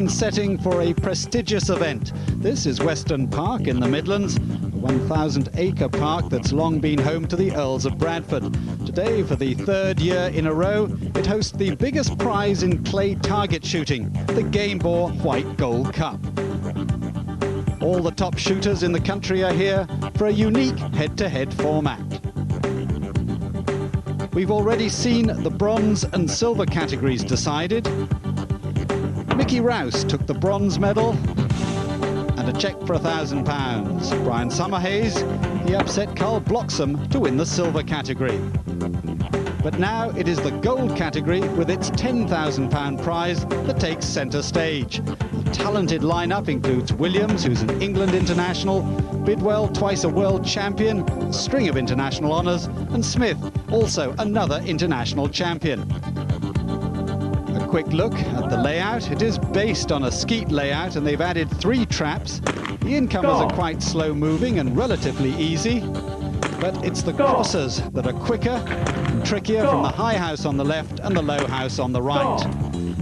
Setting for a prestigious event. This is Weston Park in the Midlands, a 1,000-acre park that's long been home to the Earls of Bradford. Today, for the third year in a row, it hosts the biggest prize in clay target shooting, the Gamebore White Gold Cup. All the top shooters in the country are here for a unique head-to-head format. We've already seen the bronze and silver categories decided. Mickey Rouse took the bronze medal and a cheque for £1,000. Brian Summerhays, he upset Carl Bloxham to win the silver category. But now it is the gold category with its £10,000 prize that takes centre stage. The talented lineup includes Williams, who's an England international, Bidwell, twice a world champion, a string of international honours, and Smith, also another international champion. Quick look at the layout. It is based on a skeet layout, and they've added 3 traps. The incomers are quite slow moving and relatively easy, but it's the crossers that are quicker and trickier from the high house on the left and the low house on the right.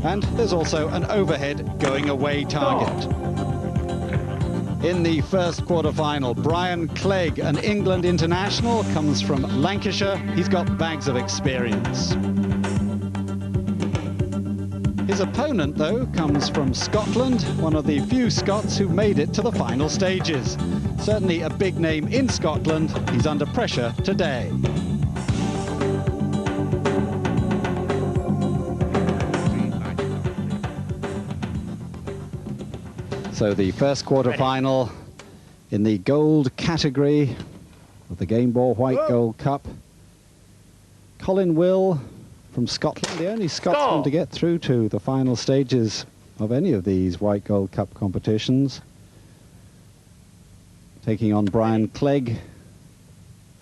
And there's also an overhead going away target. In the first quarter-final, Brian Clegg, an England international, comes from Lancashire. He's got bags of experience. His His opponent, though, comes from Scotland, one of the few Scots who made it to the final stages. Certainly a big name in Scotland. He's under pressure today. So the first quarter-final in the gold category of the Gamebore White Gold Cup. Colin Will from Scotland, the only Scotsman to get through to the final stages of any of these White Gold Cup competitions. Taking on Brian Clegg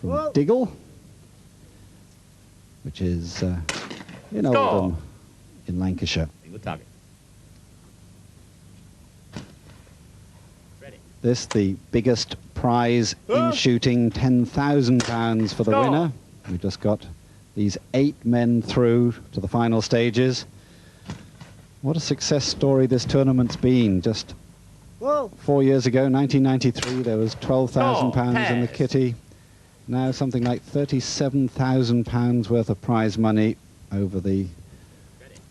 from Diggle, which is in Oldham in Lancashire. Good target. This, the biggest prize in shooting, £10,000 for the winner. We just got these 8 men through to the final stages. What a success story this tournament's been. Just 4 years ago, 1993, there was £12,000 in the kitty. Now something like £37,000 worth of prize money over the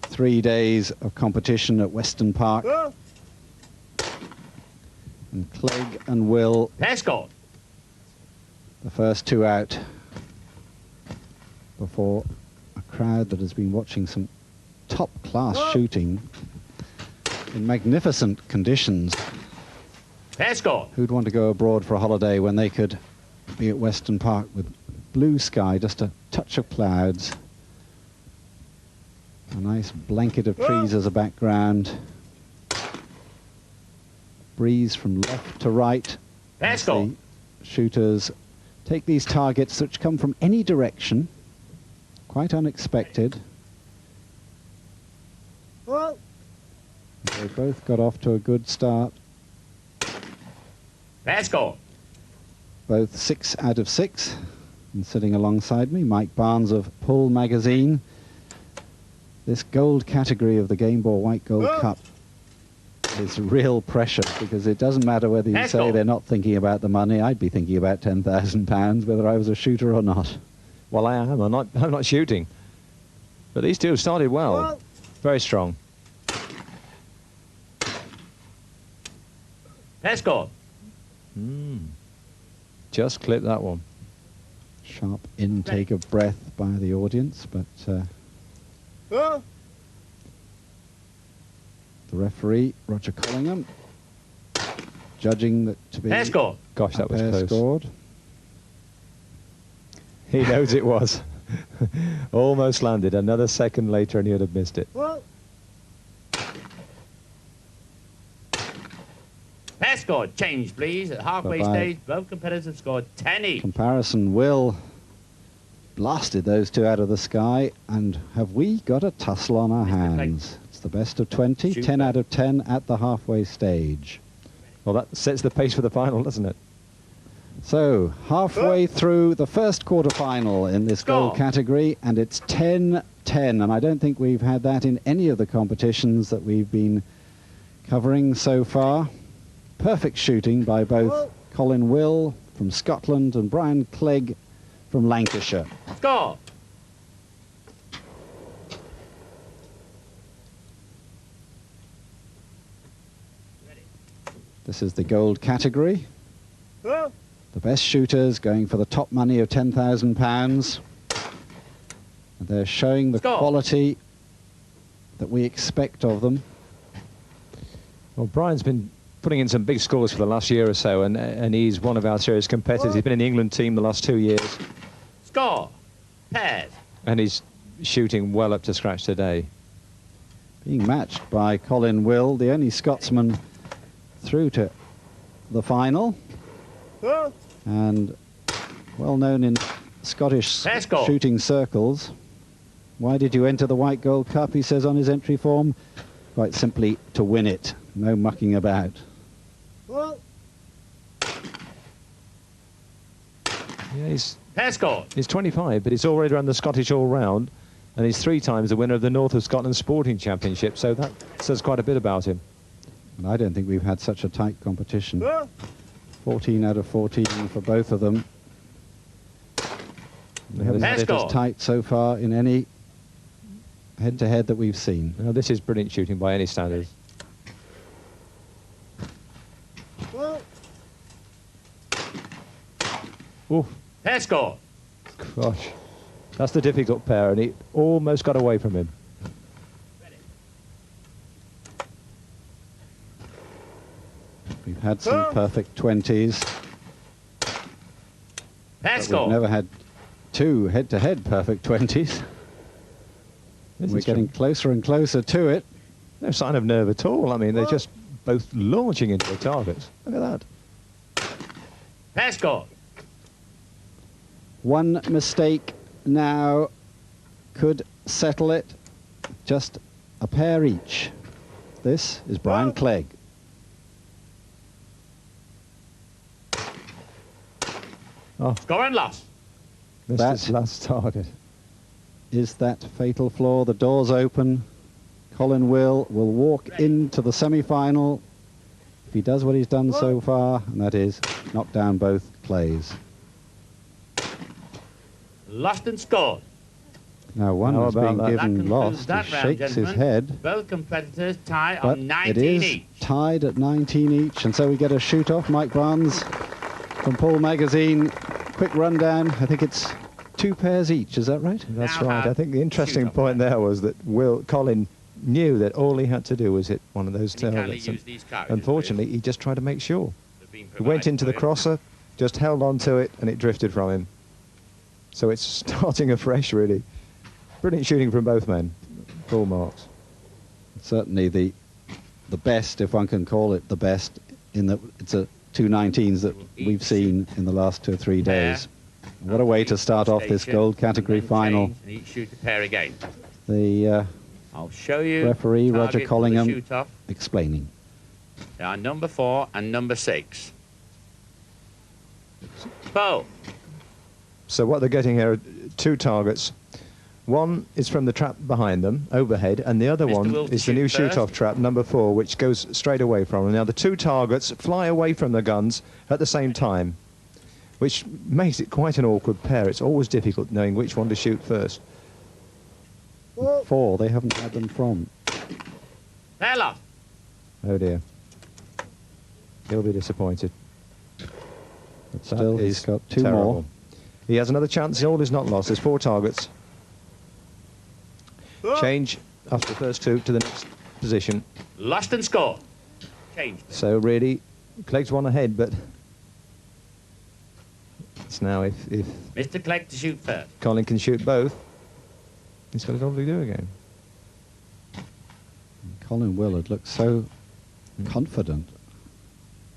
3 days of competition at Weston Park. And Clegg and Will, the first 2 out, before a crowd that has been watching some top-class shooting in magnificent conditions. Who'd want to go abroad for a holiday when they could be at Weston Park with blue sky, just a touch of clouds, a nice blanket of trees as a background, breeze from left to right. The shooters take these targets which come from any direction, quite unexpected. They both got off to a good start. Both 6 out of 6. And sitting alongside me, Mike Barnes of Pull magazine. This gold category of the Gamebore White Gold Cup is real pressure, because it doesn't matter whether you say they're not thinking about the money. I'd be thinking about £10,000 whether I was a shooter or not. Well, I am. I'm not shooting. But these two have started well. Very strong. Just clip that one. Sharp intake of breath by the audience, but the referee, Roger Collingham, judging that to be Gosh, that was close. Scored. He knows it was. Almost landed. Another second later and he would have missed it. Pair scored. Change, please. At halfway stage, both competitors have scored 10 each. Comparison, Will blasted those 2 out of the sky, and have we got a tussle on our hands? It's the best of 20, 10 out of 10 at the halfway stage. Well, that sets the pace for the final, doesn't it? So, halfway through the first quarter-final in this gold category, and it's 10-10, and I don't think we've had that in any of the competitions that we've been covering so far. Perfect shooting by both Colin Will from Scotland and Brian Clegg from Lancashire. Score! This is the gold category. The best shooters going for the top money of £10,000. And they're showing the quality that we expect of them. Well, Brian's been putting in some big scores for the last year or so, and he's one of our serious competitors. He's been in the England team the last 2 years. Score! Pairs. And he's shooting well up to scratch today. Being matched by Colin Will, the only Scotsman through to the final. And well known in Scottish shooting circles. Why did you enter the White Gold Cup, he says on his entry form? Quite simply to win it. No mucking about. Yeah, he's 25, but he's already run the Scottish all-round, and he's 3 times the winner of the North of Scotland Sporting Championship, so that says quite a bit about him. And I don't think we've had such a tight competition. 14 out of 14 for both of them. We haven't had it as tight so far in any head-to-head that we've seen. Now, this is brilliant shooting by any standards. Ooh. Pair score. Gosh, that's the difficult pair, and he almost got away from him. We've had some perfect 20s. Pair score. We've never had two head-to-head perfect 20s. We're getting closer and closer to it. No sign of nerve at all. I mean, they're just both launching into the targets. Look at that. Pair score. One mistake now could settle it. Just a pair each. This is Brian Clegg. Oh, Score and loss. missed his last target. Is that fatal flaw? The door's open. Colin will walk into the semi-final if he does what he's done so far, and that is knock down both plays. Lost and scored. Now one has been given lost. He shakes his head. Both competitors tie But on 19 it is each. tied at 19 each, and so we get a shoot-off. Mike Barnes from Paul Magazine. Quick rundown. I think it's two pairs each. Is that right? That's right. I think the interesting point there was that Colin knew that all he had to do was hit one of those targets. Unfortunately, he just tried to make sure. He went into the crosser, just held on to it, and it drifted from him. So it's starting afresh, really. Brilliant shooting from both men. Full marks. Certainly the best, if one can call it the best, in that it's a 2 19s that we've seen in the last 2 or 3 days. What a way to start off this gold category final. And each shoot a pair again. The I'll show you referee, Roger target for the Collingham, shoot-off. explaining. They are number 4 and number 6. Bo. So what they're getting here are 2 targets. One is from the trap behind them, overhead, and the other one is the new shoot-off trap, number 4, which goes straight away from them. Now, the 2 targets fly away from the guns at the same time, which makes it quite an awkward pair. It's always difficult knowing which one to shoot first. 4, they haven't had them from. Pair lost. Oh, dear. He'll be disappointed. But still, he's got 2 terrible. more. He has another chance. All is not lost. There's 4 targets. Change after the first 2 to the next position. Lost and score. Change. So really, Clegg's one ahead, but it's now if Mr. Clegg to shoot first. Colin can shoot both, he's got it all to do again. Colin Willard looked so confident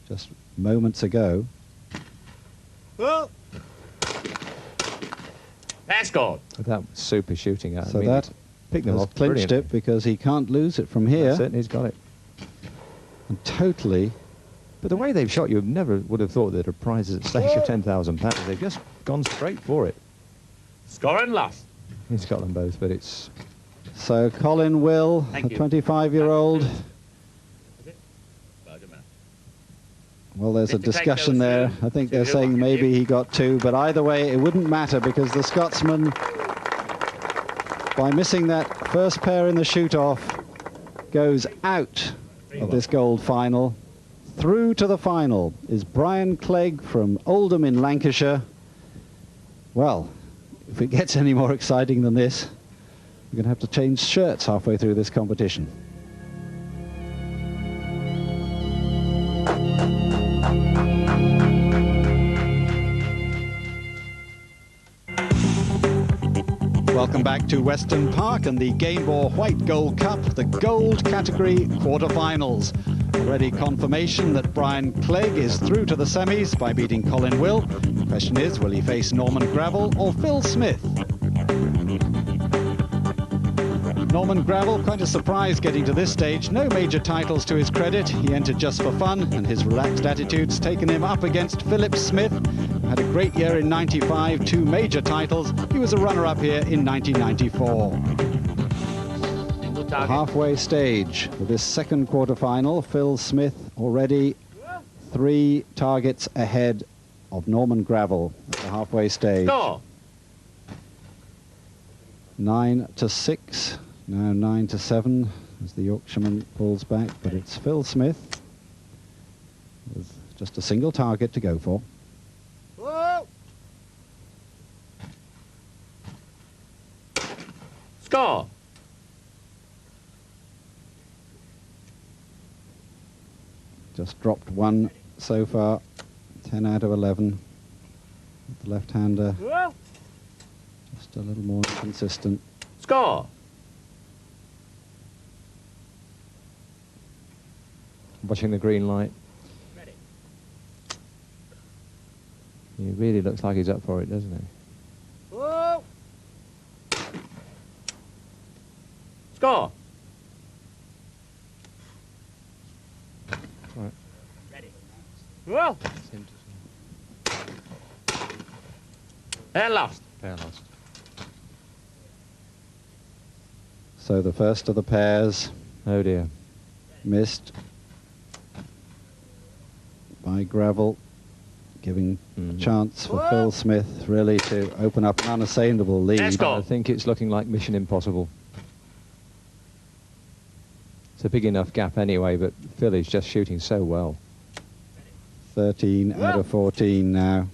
just moments ago. Pair scored. But that was super shooting. So that picked them has off. clinched Brilliant. it because he can't lose it from here. That's it, he's got it. And totally. But the way they've shot, you never would have thought there'd a prizes at stake of £10,000. They've just gone straight for it. Score and loss. He's got them both, but it's... So Colin Will, a 25-year-old. Well, there's a discussion there. I think they're saying maybe he got 2, but either way, it wouldn't matter because the Scotsman, by missing that first pair in the shoot-off, goes out of this gold final. Through to the final is Brian Clegg from Oldham in Lancashire. Well, if it gets any more exciting than this, we're going to have to change shirts halfway through this competition. Welcome back to Weston Park and the Gamebore White Gold Cup, the gold category quarterfinals. Already confirmation that Brian Clegg is through to the semis by beating Colin Will. The question is, will he face Norman Gravel or Phil Smith? Norman Gravel, quite a surprise getting to this stage. No major titles to his credit. He entered just for fun, and his relaxed attitude's taken him up against Philip Smith, who had a great year in '95, 2 major titles. He was a runner-up here in 1994. The halfway stage for this second quarterfinal. Phil Smith already 3 targets ahead of Norman Gravel at the halfway stage. Score. 9-6 Now 9-7 as the Yorkshireman pulls back, but it's Phil Smith with just a single target to go for. Whoa. Score. Just dropped one so far, 10 out of 11. The left-hander just a little more inconsistent. Score. Watching the green light. Ready. He really looks like he's up for it, doesn't he? Whoa. Score. Right. Ready. Whoa. And lost. Pair lost. So the first of the pairs Oh dear. missed by Gravel, giving a chance for Phil Smith really to open up an unassailable lead. Let's go. I think it's looking like mission impossible. It's a big enough gap anyway, but Phil is just shooting so well. 13 out of 14 now.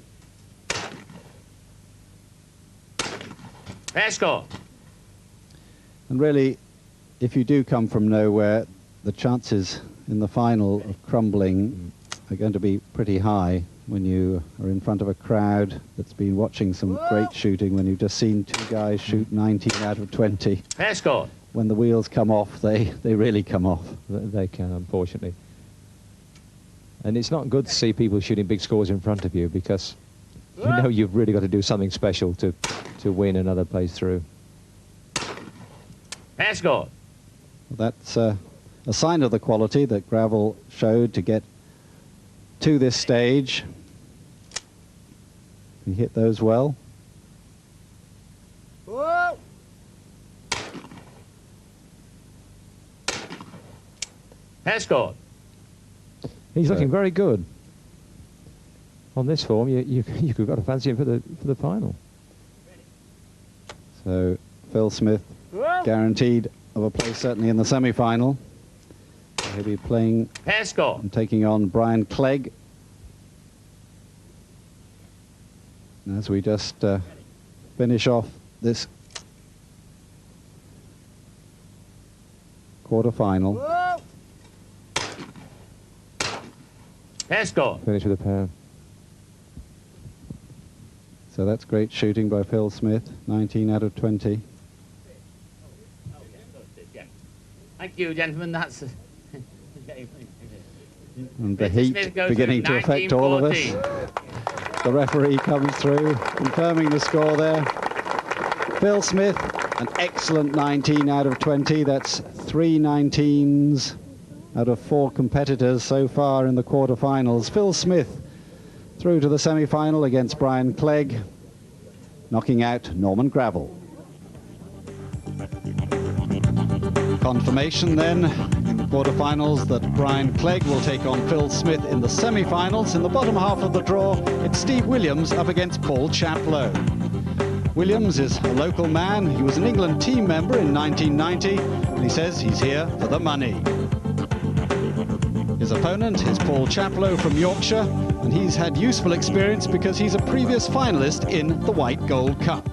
Let's go. And really, if you do come from nowhere, the chances in the final of crumbling are going to be pretty high when you are in front of a crowd that's been watching some great shooting, when you've just seen two guys shoot 19 out of 20. Let's go. When the wheels come off, they really come off. They can, unfortunately. And it's not good to see people shooting big scores in front of you, because you know you've really got to do something special to win another place through. Let's go. That's a sign of the quality that Gravel showed to get to this stage. He hit those well. Whoa. Let's go. He's looking very good. On this form, you've got to fancy him for the final. So Phil Smith guaranteed of a place certainly in the semi-final. He'll be playing Let's go. and taking on Brian Clegg. And as we just finish off this quarter-final. Let's go. Finish with a pair. So that's great shooting by Phil Smith, 19 out of 20. Thank you, gentlemen. That's... And the heat beginning to affect all of us. The referee comes through, confirming the score there. Phil Smith, an excellent 19 out of 20. That's 3 19s out of 4 competitors so far in the quarterfinals. Phil Smith through to the semi-final against Brian Clegg, knocking out Norman Gravel. Confirmation then in the quarterfinals that Brian Clegg will take on Phil Smith in the semi-finals. In the bottom half of the draw, it's Steve Williams up against Paul Chaplow. Williams is a local man. He was an England team member in 1990, and he says he's here for the money. His opponent is Paul Chaplow from Yorkshire, and he's had useful experience because he's a previous finalist in the White Gold Cup.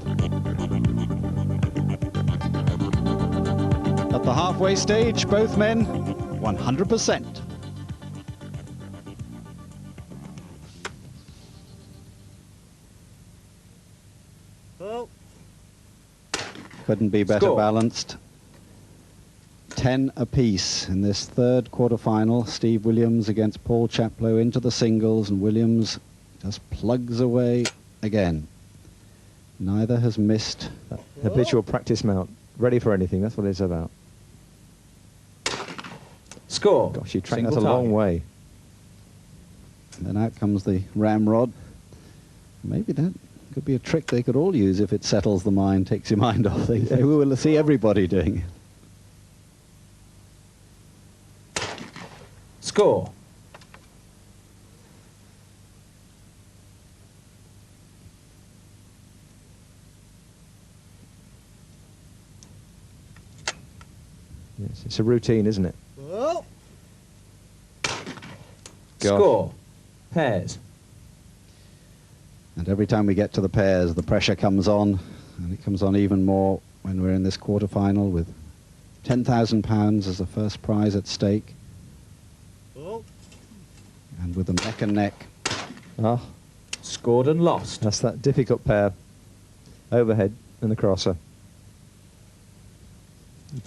At the halfway stage, both men 100%. Couldn't be better balanced. 10 apiece in this third quarter-final. Steve Williams against Paul Chaplow into the singles, and Williams just plugs away again. Neither has missed. Habitual practice mount. Ready for anything, that's what it's about. Score. Gosh, you tracked that a long way. And then out comes the ramrod. Maybe that could be a trick they could all use if it settles the mind, takes your mind off things. We will see everybody doing it. Score. It's a routine, isn't it? Whoa. Score. Pairs. And every time we get to the pairs, the pressure comes on, and it comes on even more when we're in this quarter-final with £10,000 as the first prize at stake. Oh. And with them neck and neck. Ah, Scored and lost. that's that difficult pair. Overhead and the crosser.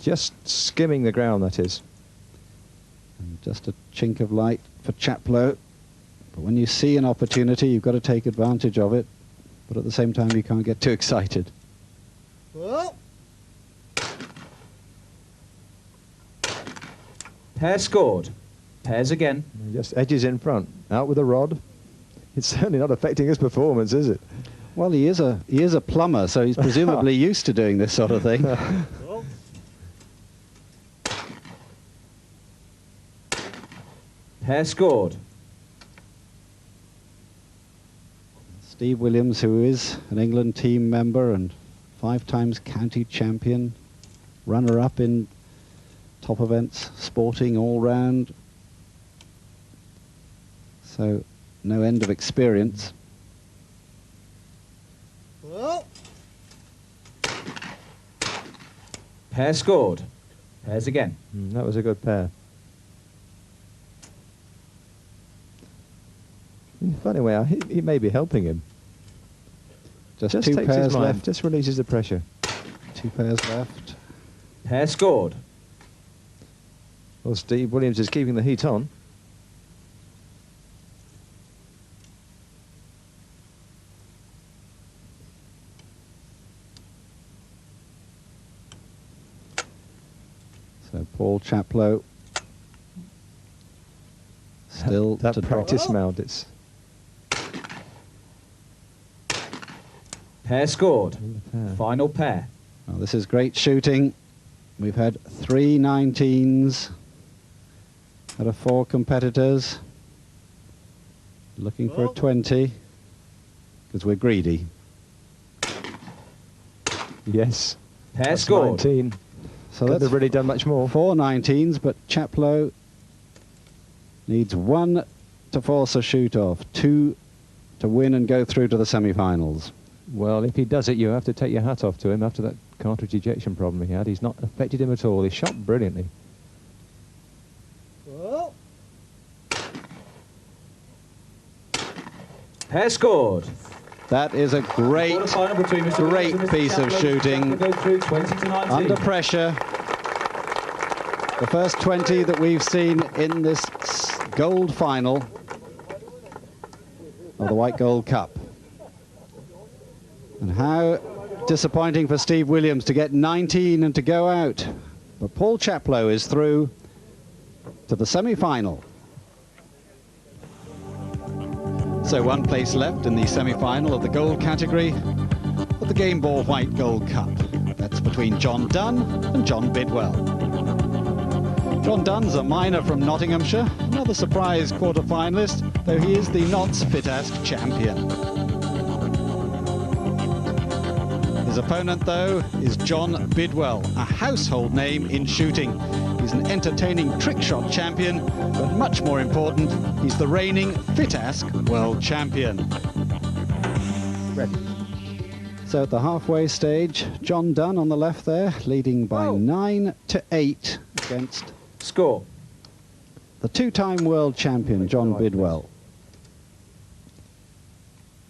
Just skimming the ground, that is. And just a chink of light for Chaplow. But when you see an opportunity, you've got to take advantage of it. But at the same time, you can't get too excited. Whoa. Pair scored. Pairs again. Just edges in front. Out with the rod. It's certainly not affecting his performance, is it? Well, he is a plumber, so he's presumably used to doing this sort of thing. Whoa. Pair scored. Steve Williams, who is an England team member and 5 times county champion, runner-up in top events, sporting all round. So no end of experience. Whoa. Pair scored. Pairs again. That was a good pair. In a funny way, he may be helping him. Just Just 2 takes pairs his mind, left. just releases the pressure. 2 pairs left. Pair scored. Well, Steve Williams is keeping the heat on. So Paul Chaplow still that to practice drop. mount. It's Pair scored. pair. Final pair. Well, this is great shooting. We've had 3 19s out of 4 competitors. Looking for a 20 because we're greedy. Yes. Pair That's scored. 19. So Couldn't that's have really done much more. 4 19s, but Chaplow needs 1 to force a shoot off, 2 to win and go through to the semi-finals. Well, if he does it, you have to take your hat off to him after that cartridge ejection problem he had. He's not affected him at all. He shot brilliantly. Whoa. Pair scored. That is a great, Quarter-final between Mr. great Williams and Mr. piece of Chaplow. shooting. Chaplow goes through 20 to 19. Under pressure. The first 20 that we've seen in this gold final of the White Gold Cup. And how disappointing for Steve Williams to get 19 and to go out. But Paul Chaplow is through to the semi-final. So 1 place left in the semi-final of the gold category of the Gamebore White Gold Cup. That's between John Dunn and John Bidwell. John Dunn's a miner from Nottinghamshire, another surprise quarter-finalist, though he is the Notts Fit-Ask champion. His opponent, though, is John Bidwell, a household name in shooting. He's an entertaining trick shot champion, but much more important, he's the reigning Fit-Ask world champion. Ready. So at the halfway stage, John Dunn on the left there, leading by 9 to 8 against Score. the 2-time world champion, John Bidwell.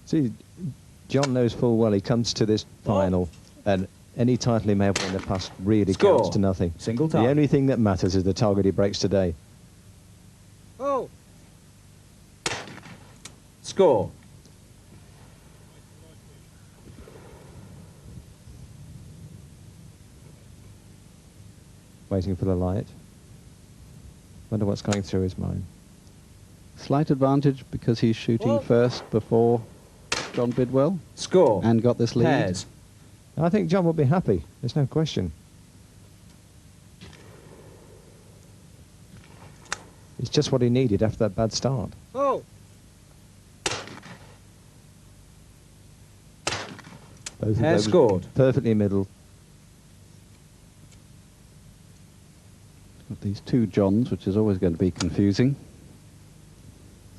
See, John knows full well he comes to this final, and any title he may have won in the past really Score. counts to nothing. Single The time. only thing that matters is the target he breaks today. Oh. Score. Waiting for the light. Wonder what's going through his mind. Slight advantage because he's shooting first before John Bidwell Score. and got this lead. Pairs. I think John will be happy. There's no question. It's just what he needed after that bad start. Oh. Both of Pair those scored. perfectly middle. these two Johns, which is always going to be confusing.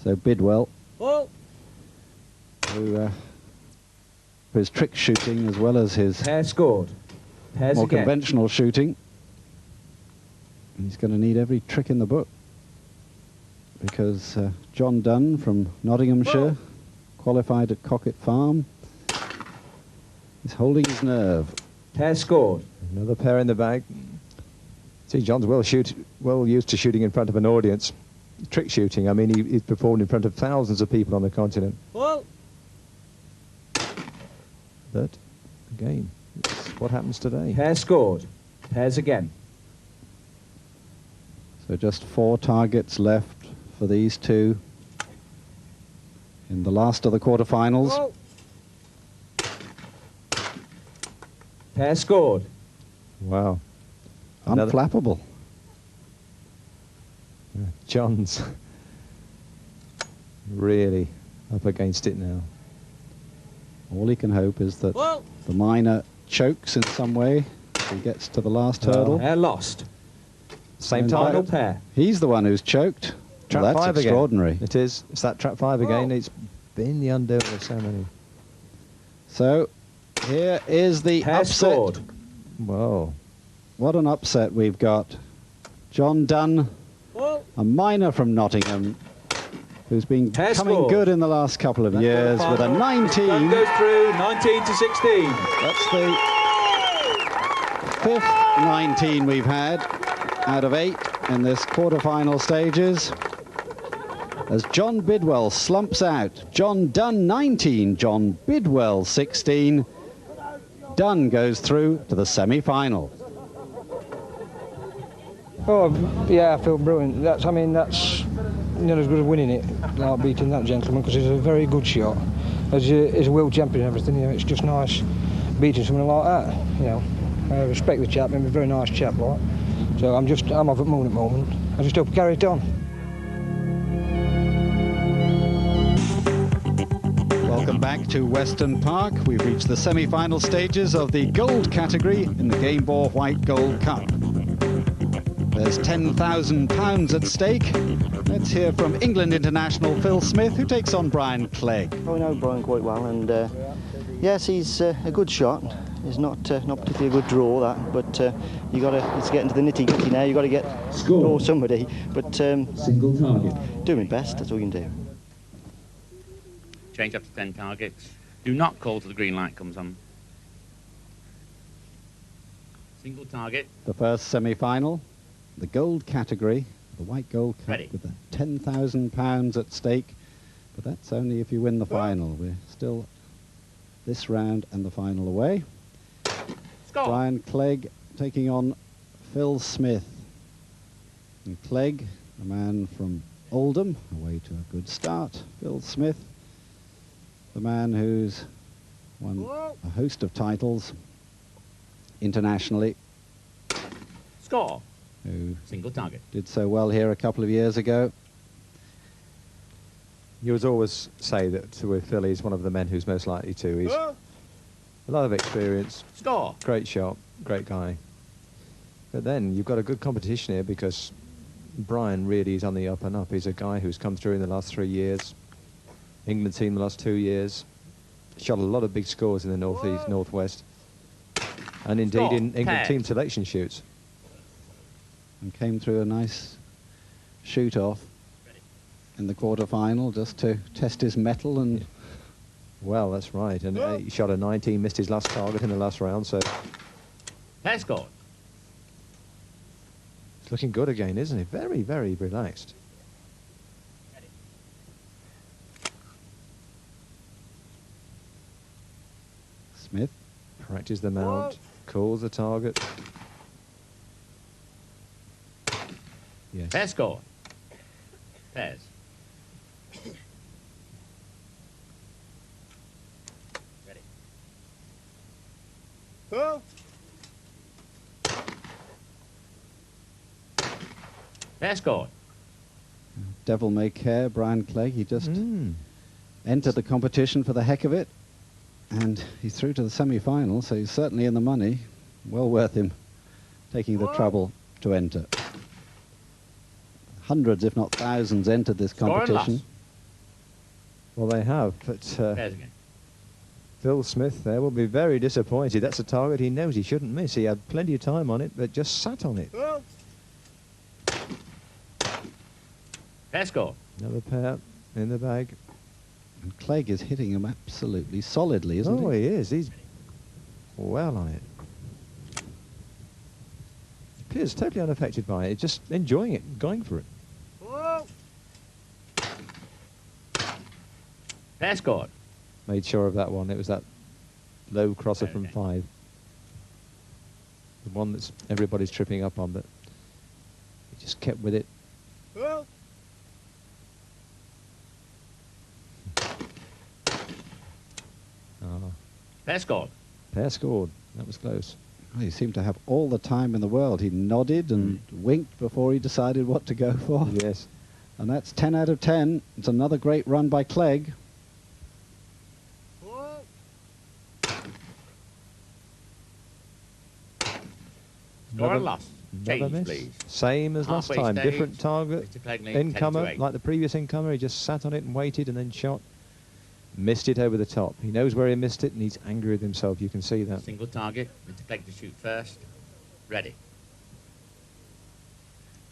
So Bidwell, Oh. who for his trick shooting as well as his Pair scored. Pairs more again. conventional shooting, he's going to need every trick in the book, because John Dunn from Nottinghamshire, qualified at Cockett Farm, is holding his nerve. Pair scored. Another pair in the bag. See, John's well used to shooting in front of an audience. Trick shooting, I mean, he's performed in front of thousands of people on the continent. Well. But, again, it's what happens today. Pair scored. Pairs again. So just 4 targets left for these two in the last of the quarterfinals. Oh. Pair scored. Wow. Another- Unflappable. John's really up against it now. All he can hope is that Well. the minor chokes in some way if he gets to the last hurdle. Pair lost. Same And Final target. pair. He's the one who's choked. Trap Well, that's 5 extraordinary. again. It is. It's that trap 5 again. It's been the undoing of so many. So here is the Pair upset. scored. Whoa. What an upset we've got. John Dunn, Well. a minor from Nottingham, who's been Pair coming scored. good in the last couple of years with a Dunn 19. goes through 19 to 16. That's the 5th 19 we've had out of 8 in this quarter-final stages. As John Bidwell slumps out. John Dunn 19, John Bidwell 16. Dunn goes through to the semi-final. Oh, yeah, I feel brilliant. That's not as good as winning it, like beating that gentleman, because he's a very good shot. As he's a world champion and everything, you know, it's just nice beating someone like that, you know. I respect the chap, he's a very nice chap, like. So I'm off at moon at the moment. I just hope to carry it on. Welcome back to Weston Park. We've reached the semi-final stages of the gold category in the Gamebore White Gold Cup. There's £10,000 at stake. Let's hear from England international Phil Smith, who takes on Brian Clegg. I know Brian quite well, and yes, he's a good shot. He's not particularly a good draw, that, but you got to. It's getting to the nitty-gritty now. You got to get draw somebody, but Single target. do my best. That's all you can do. Change up to 10 targets. Do not call till the green light comes on. Single target. The first semi-final, the gold category, the White Gold Cup, Ready. with the £10,000 at stake. But that's only if you win the final. We're still this round and the final away. Score. Brian Clegg taking on Phil Smith. And Clegg, a man from Oldham, away to a good start. Phil Smith, the man who's won a host of titles internationally, Score. who Single target. did so well here a couple of years ago. You would always say that with Phil, he's one of the men who's most likely to. He's a lot of experience, Score. great shot, great guy. But then you've got a good competition here, because Brian really is on the up and up. He's a guy who's come through in the last 3 years. England team the last 2 years. Shot a lot of big scores in the northeast, northwest, and indeed Score. in England Pair. team selection shoots. And came through a nice shoot-off in the quarter-final just to test his mettle. And Well, that's right. And he shot a 19, missed his last target in the last round, so Pair scored. it's looking good again, isn't it? Very, very relaxed. Smith Practice the mount, calls the target. Yes. Pair scored. Pairs. Ready. Well. Pair scored. devil may care, Brian Clegg. He just entered the competition for the heck of it, and he's through to the semi-final, so he's certainly in the money. Well worth him taking the trouble to enter. hundreds, if not thousands, entered this Score and competition. loss. Well, they have, but There's again. Phil Smith there will be very disappointed. That's a target he knows he shouldn't miss. He had plenty of time on it, but just sat on it. Pair score. Another pair in the bag. And Clegg is hitting him absolutely solidly, isn't he? Oh, he is. He's well on it. Appears totally unaffected by it, just enjoying it, going for it. Pair scored. Made sure of that one. It was that low crosser from 5. The one that's everybody's tripping up on, but he just kept with it. Pair scored. Pair scored. That was close. Well, he seemed to have all the time in the world. He nodded and winked before he decided what to go for. Yes. And that's 10 out of 10. It's another great run by Clegg. Score and loss. Another Change, miss. please. Same as last Halfway time. stage, Different target. Mr. Clegg leads 10 to Incomer, 8. like the previous incomer, he just sat on it and waited and then shot. Missed it over the top. He knows where he missed it and he's angry with himself. You can see that. Single target. Mr. Clegg to shoot first. Ready.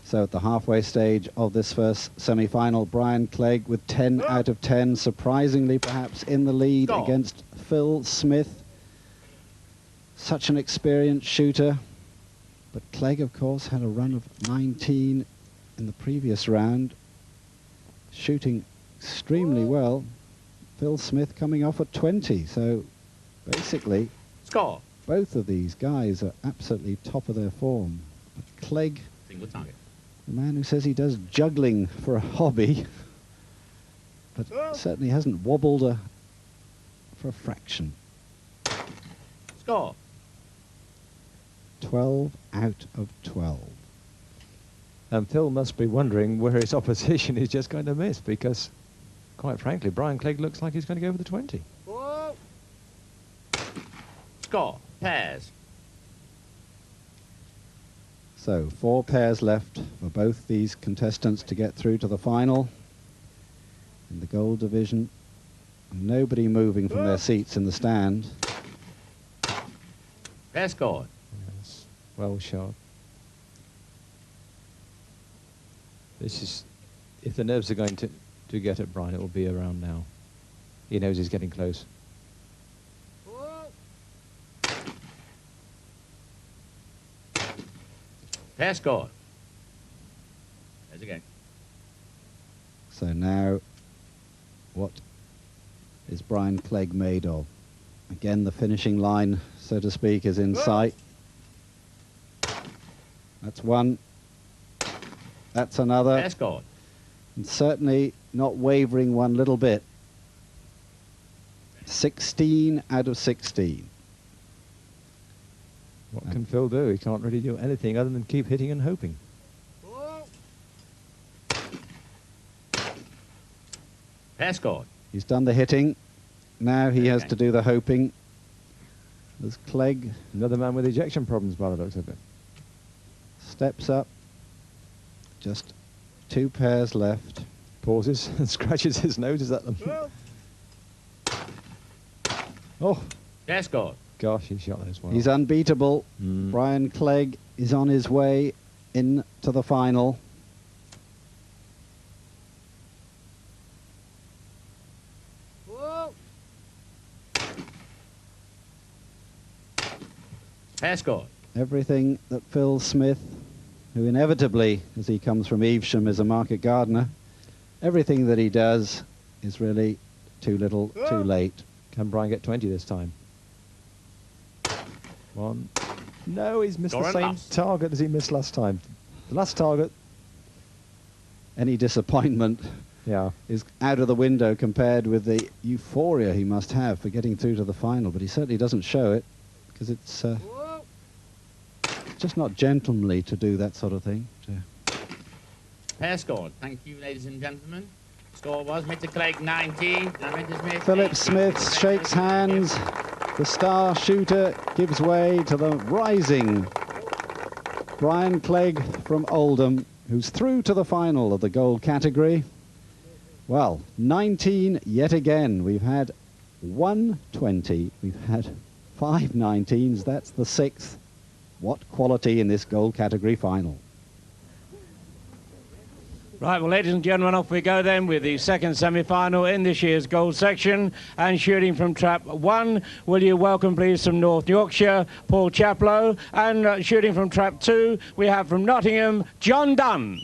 So at the halfway stage of this first semi-final, Brian Clegg with 10 out of 10, surprisingly perhaps in the lead Score. against Phil Smith. Such an experienced shooter. But Clegg, of course, had a run of 19 in the previous round, shooting extremely well. Phil Smith coming off at 20, so basically Score. both of these guys are absolutely top of their form. But Clegg, Single target. the man who says he does juggling for a hobby, but certainly hasn't wobbled for a fraction. Score. 12 out of 12. And Phil must be wondering where his opposition is just going to miss, because, quite frankly, Brian Clegg looks like he's going to go for the 20. Score. Pairs. So 4 pairs left for both these contestants to get through to the final in the gold division. Nobody moving from their seats in the stand. Pair scored. Yes, well shot. This is, if the nerves are going to get at Brian, it will be around now. He knows he's getting close. Pair scored. There's again. So now, what is Brian Clegg made of? Again, the finishing line, so to speak, is in sight. That's one. That's another. Pair scored. And certainly not wavering one little bit. 16 out of 16. What can Phil do? He can't really do anything other than keep hitting and hoping. Pair scored. He's done the hitting. Now he has to do the hoping. There's Clegg. Another man with ejection problems by the looks of it. Steps up. Just 2 pairs left. Pauses and scratches his noses at them. Oh, Pair scored. gosh, he shot as well. He's unbeatable. Brian Clegg is on his way into the final. Pair scored. Everything that Phil Smith, who inevitably, as he comes from Evesham, is a market gardener, everything that he does is really too little, too late. Can Brian get 20 this time? One. No, he's missed the same target as he missed last time. The last target. Any disappointment is out of the window compared with the euphoria he must have for getting through to the final, but he certainly doesn't show it, because it's just not gentlemanly to do that sort of thing. Pair scored. Thank you, ladies and gentlemen. Score was Mr. Clegg 19. Mr. Smith Philip Smith shakes hands. The star shooter gives way to the rising Brian Clegg from Oldham, who's through to the final of the gold category. Well, 19 yet again. We've had 120. We've had 5 19s. That's the 6th. What quality in this gold category final. Right, well, ladies and gentlemen, off we go then with the second semi-final in this year's gold section. And shooting from trap 1, will you welcome, please, from North Yorkshire, Paul Chaplow. And shooting from trap 2, we have from Nottingham, John Dunn.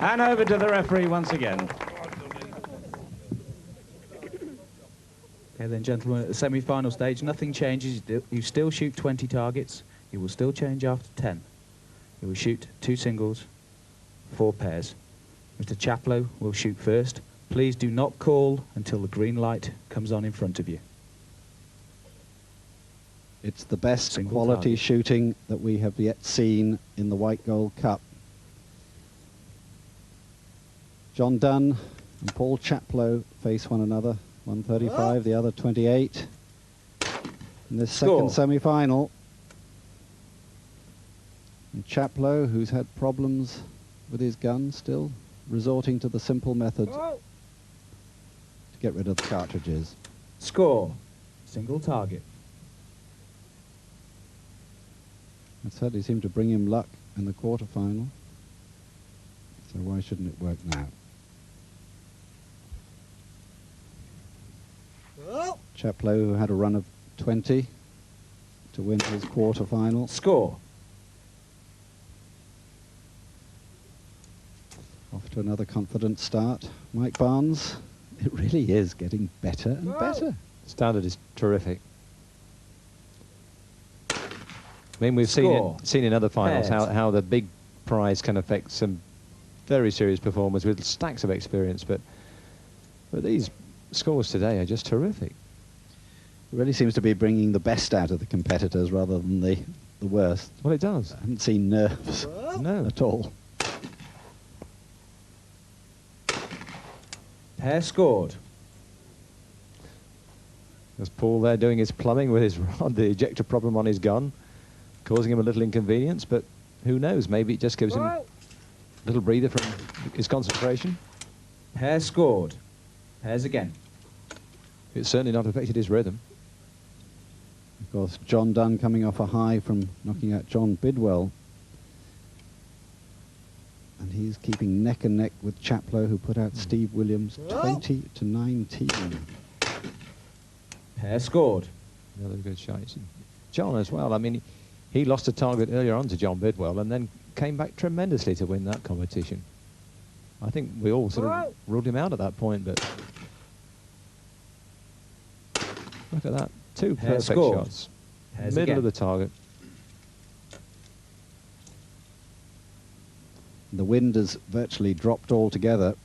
And over to the referee once again. Okay then, gentlemen, at the semi-final stage, nothing changes. You still shoot 20 targets. You will still change after 10. You will shoot 2 singles, 4 pairs. Mr. Chaplow will shoot first. Please do not call until the green light comes on in front of you. It's the best Single quality target. shooting that we have yet seen in the White Gold Cup. John Dunn and Paul Chaplow face one another. 135, the other 28. In this second semi-final. And Chaplow, who's had problems with his gun, still resorting to the simple method to get rid of the cartridges. Score. Single target. That certainly seemed to bring him luck in the quarterfinal. So why shouldn't it work now? Chaplow, who had a run of 20 to win his quarterfinal. Score. Off to another confident start. Mike Barnes, it really is getting better and better. Standard is terrific. I mean, we've seen in other finals how the big prize can affect some very serious performers with stacks of experience, but these scores today are just terrific. It really seems to be bringing the best out of the competitors rather than the worst. Well, it does. I haven't seen nerves at all. Pair scored. There's Paul there doing his plumbing with his rod, the ejector problem on his gun, causing him a little inconvenience, but who knows, maybe it just gives him a little breather from his concentration. Pair scored. Pairs again. It's certainly not affected his rhythm. Of course, John Dunn coming off a high from knocking out John Bidwell. And he's keeping neck and neck with Chaplow, who put out Steve Williams 20 to 19. Pair scored. Another good shot. John as well. I mean, he lost a target earlier on to John Bidwell and then came back tremendously to win that competition. I think we all sort of ruled him out at that point, but look at that. 2 perfect shots. Middle of the target. The wind has virtually dropped altogether.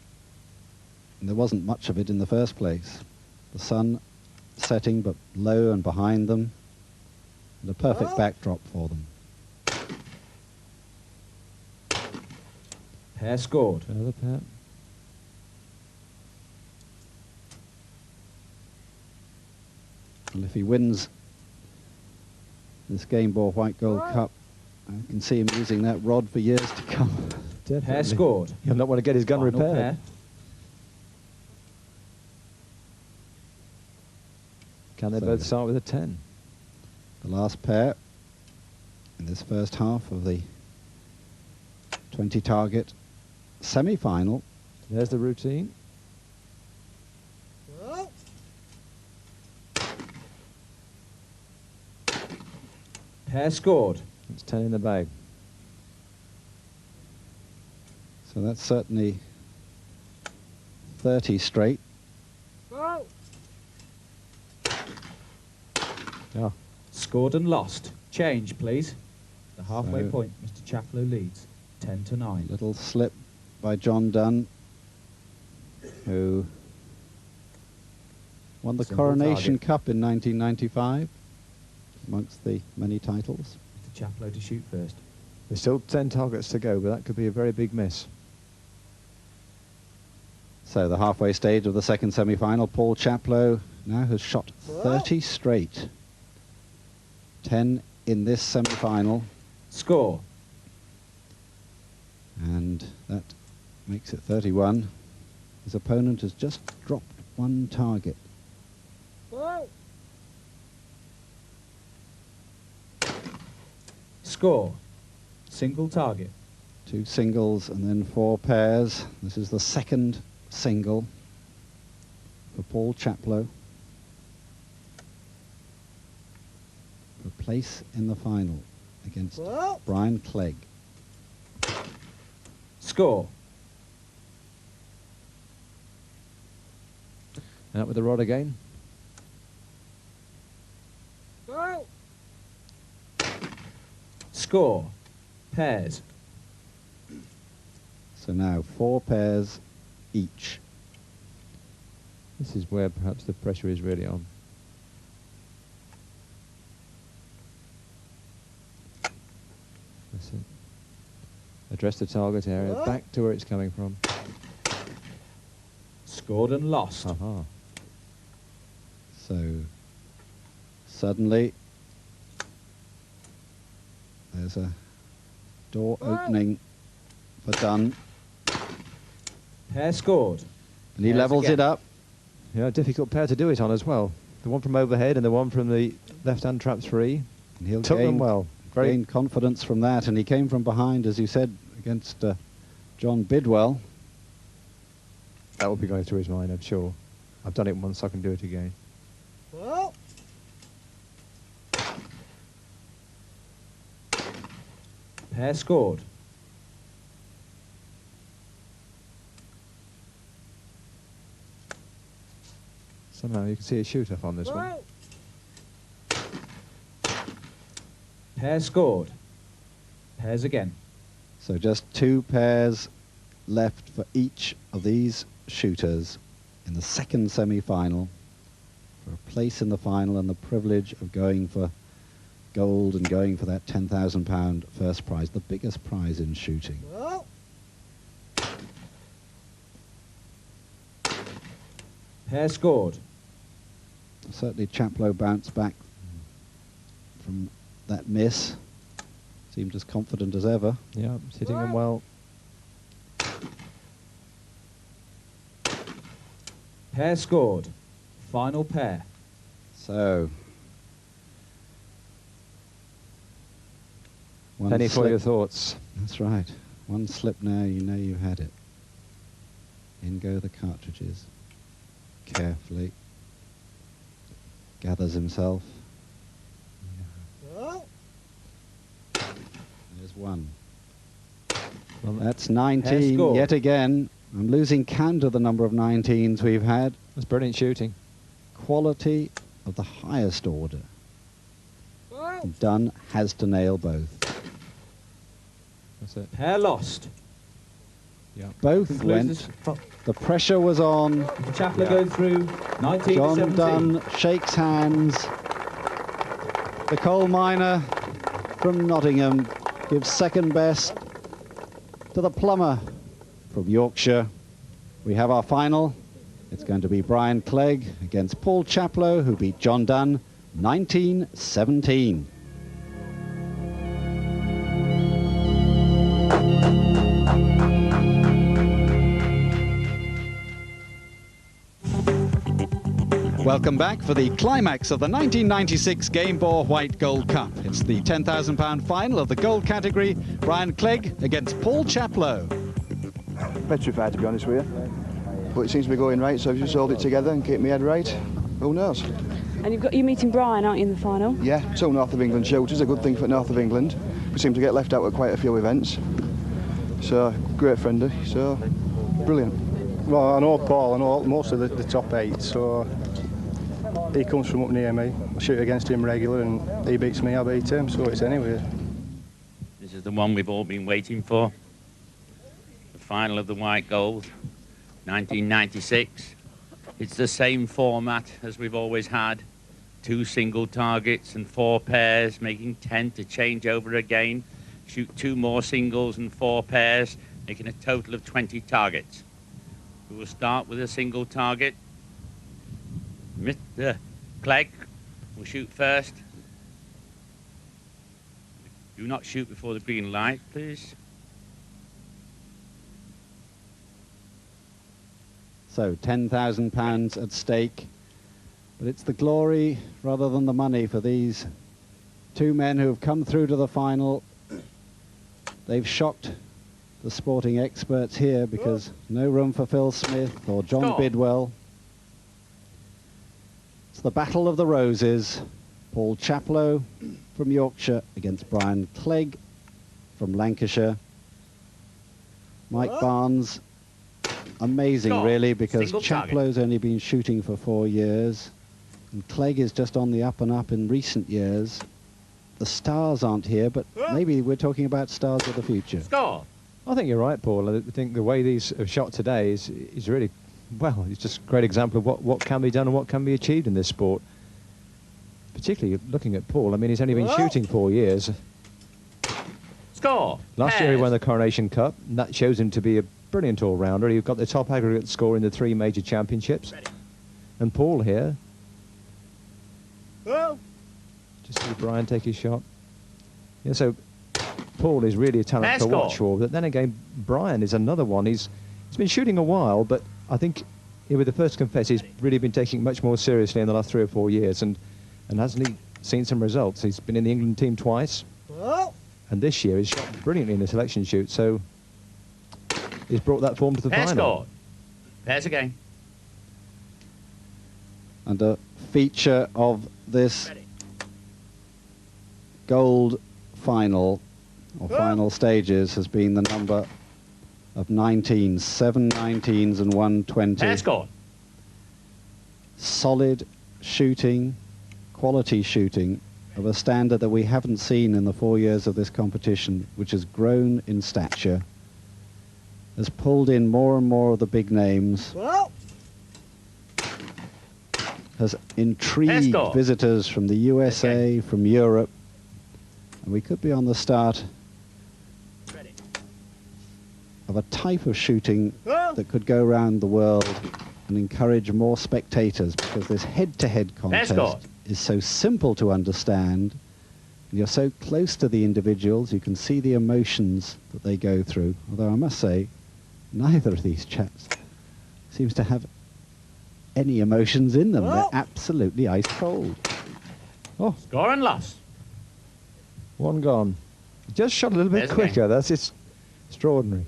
And there wasn't much of it in the first place. The sun setting but low and behind them. And a perfect backdrop for them. Pair scored. Another pair. Well, if he wins this Gamebore White Gold Cup, I can see him using that rod for years to come. Pair scored. He'll not want to get his gun repaired. Pair. Can they both start with a 10? The last pair in this first half of the 20 target semi-final. There's the routine. Pair scored. It's 10 in the bag. So that's certainly 30 straight. Yeah. Scored and lost. Change, please. The halfway So point, Mr. Chaplow leads 10 to 9. Little slip by John Dunn, who won the Simple Coronation target. Cup in 1995, amongst the many titles. Mr. Chaplow to shoot first. There's still 10 targets to go, but that could be a very big miss. So the halfway stage of the second semi-final, Paul Chaplow now has shot 30 straight. 10 in this semi-final. Score. And that makes it 31. His opponent has just dropped one target. Score. Single target. 2 singles and then 4 pairs. This is the second single for Paul Chaplow. For place in the final against Brian Clegg. Score. Out with the rod again. Score. Pairs. So now 4 pairs each. This is where perhaps the pressure is really on. That's it. Address the target area, back to where it's coming from. Scored and lost. Aha. So suddenly there's a door opening for Dunn. Pair scored. And he levels it up. Yeah, difficult pair to do it on as well. The one from overhead and the one from the left-hand trap 3. And he'll Took them well. Gain confidence from that, and he came from behind, as you said, against John Bidwell. That will be going through his mind, I'm sure. I've done it once, I can do it again. Pair scored. Somehow you can see a shoot-off on this one. Pair scored. Pairs again. So just 2 pairs left for each of these shooters in the second semi-final for a place in the final and the privilege of going for gold and going for that £10,000 first prize, the biggest prize in shooting. Pair scored. Certainly Chaplow bounced back from that miss. Seemed as confident as ever. Yeah, it's hitting them well. Pair scored. Final pair. So one Penny for slip. your thoughts. That's right. One slip now, you know you had it. In go the cartridges. Carefully. Gathers himself. There's one. Well, that's 19 yet again. I'm losing count of the number of 19s we've had. That's brilliant shooting. Quality of the highest order. Dunn has to nail both. That's it. Pair lost. Yeah. Both went. The pressure was on. Chaplow goes through. 19 John 17. Dunn shakes hands. The coal miner from Nottingham gives second best to the plumber from Yorkshire. We have our final. It's going to be Brian Clegg against Paul Chaplow, who beat John Dunn 19-17. Welcome back for the climax of the 1996 Gamebore White Gold Cup. It's the £10,000 final of the gold category. Brian Clegg against Paul Chaplow. Petrified, to be honest with you. But it seems to be going right, so I've just hold it together and keep my head right. Who knows? And you're meeting Brian, aren't you, in the final? Yeah, 2 North of England shooters, a good thing for North of England. We seem to get left out at quite a few events. So, great friendly, so brilliant. Well, I know Paul, I know most of the top 8, so he comes from up near me. I shoot against him regular and he beats me, I beat him, so it's anyway. This is the one we've all been waiting for. The final of the white gold, 1996. It's the same format as we've always had. 2 single targets and 4 pairs, making 10 to change over again. Shoot 2 more singles and 4 pairs, making a total of 20 targets. We will start with a single target. Mr. Clegg will shoot first. Do not shoot before the green light, please. So £10,000 at stake, but it's the glory rather than the money for these two men who have come through to the final. They've shocked the sporting experts here because no room for Phil Smith or John Bidwell. It's the Battle of the Roses. Paul Chaplow from Yorkshire against Brian Clegg from Lancashire. Mike Barnes, amazing really, because Chaplow's only been shooting for 4 years and Clegg is just on the up and up in recent years. The stars aren't here, but maybe we're talking about stars of the future. Score! I think you're right, Paul. I think the way these have shot today is really, well, it's just a great example of what can be done and what can be achieved in this sport. Particularly looking at Paul, I mean, he's only been shooting 4 years. Score! Last year he won the Coronation Cup, and that shows him to be a brilliant all-rounder. He got the top aggregate score in the 3 major championships. Ready. And Paul here, just see Brian take his shot. Yeah, so Paul is really a talent to watch for. But then again, Brian is another one. He's been shooting a while, but I think he would the first confess he's really been taking it much more seriously in the last 3 or 4 years, and hasn't he seen some results? He's been in the England team twice, and this year he's shot brilliantly in the selection shoot, so he's brought that form to the final. Score. Pairs again. And a feature of this gold final, or final stages, has been the number of 19s, 7 19s and 1 20. Pair score. Solid shooting, quality shooting of a standard that we haven't seen in the 4 years of this competition, which has grown in stature, has pulled in more and more of the big names, has intrigued visitors from the USA, from Europe, and we could be on the start of a type of shooting that could go around the world and encourage more spectators, because this head-to-head contest is so simple to understand, and you're so close to the individuals, you can see the emotions that they go through, although I must say neither of these chaps seems to have any emotions in them. They're absolutely ice cold. Oh, score and loss. One gone. Just shot a little bit quicker. That's extraordinary.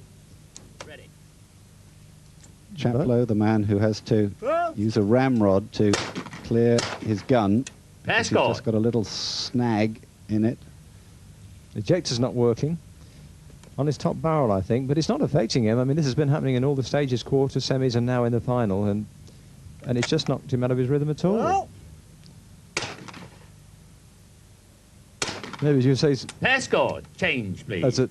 Ready. Chaplow, the man who has to use a ramrod to clear his gun. He's just got a little snag in it. The ejector's not working on his top barrel, I think, but it's not affecting him. I mean, this has been happening in all the stages, quarters, semis, and now in the final, and it's just knocked him out of his rhythm at all. Maybe you say... Pair score. Change, please. As a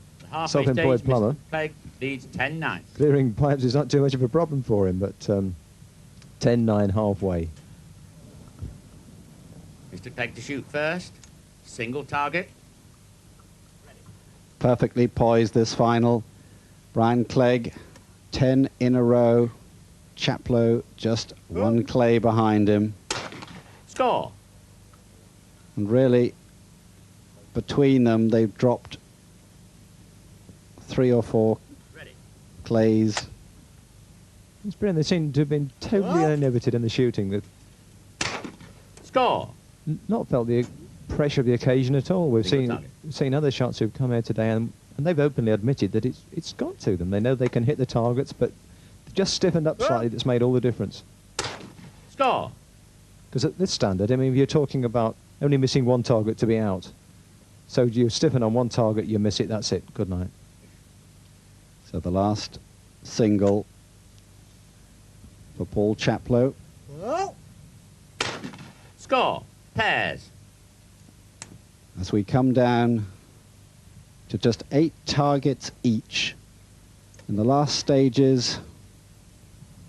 self-employed plumber. Clegg leads 10-9. Clearing pipes is not too much of a problem for him, but 10-9 halfway. Mr. Clegg to shoot first. Single target. Perfectly poised this final. Brian Clegg, 10 in a row. Chaplow just 1 clay behind him. Score. And really, between them, they've dropped 3 or 4 clays. It's brilliant. They seem to have been totally uninhibited in the shooting. That Score. Not felt the pressure of the occasion at all. We've seen other shots who've come here today, and they've openly admitted that it's got to them. They know they can hit the targets, but they've just stiffened up slightly. That's made all the difference. Score. Because at this standard, I mean, if you're talking about only missing 1 target to be out, so you stiffen on 1 target, you miss it, that's it. Good night. So the last single for Paul Chaplow. Score. Pairs. As we come down to just 8 targets each in the last stages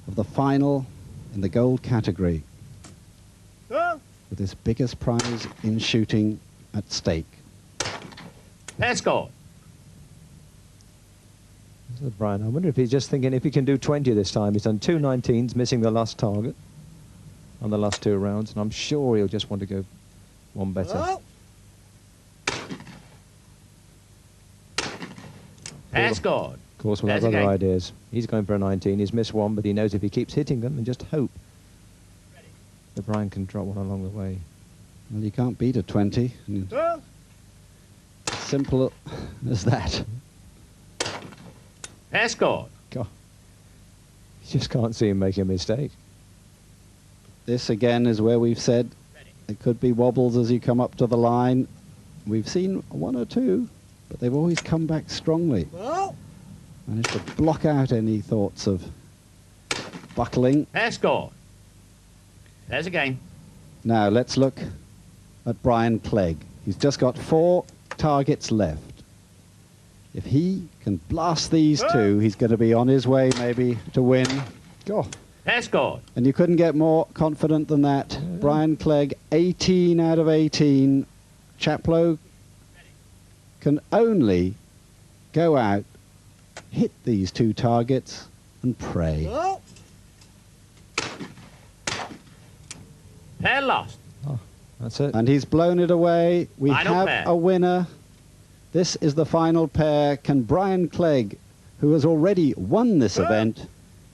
of the final in the gold category, with this biggest prize in shooting at stake. Pair score. Brian, I wonder if he's just thinking if he can do 20 this time. He's done 2 19s, missing the last target on the last 2 rounds, and I'm sure he'll just want to go 1 better. Pair scored. Of course, we'll have There's a other game. ideas. He's going for a 19. He's missed one, but he knows if he keeps hitting them and just hope that Brian can drop one along the way. Well, you can't beat a 20. Simple as that. Pair scored. God. You just can't see him making a mistake. This again is where we've said it could be wobbles as you come up to the line. We've seen one or two, but they've always come back strongly. Managed to block out any thoughts of buckling. Pair scored. There's a game. Now let's look at Brian Clegg. He's just got 4 targets left. If he can blast these 2, he's going to be on his way maybe to win. Go. Pair scored. And you couldn't get more confident than that. Brian Clegg, 18 out of 18. Chaplow can only go out, hit these 2 targets, and pray. Pair lost. Oh, that's it. And he's blown it away. We Final have pair. a winner. This is the final pair. Can Brian Clegg, who has already won this event,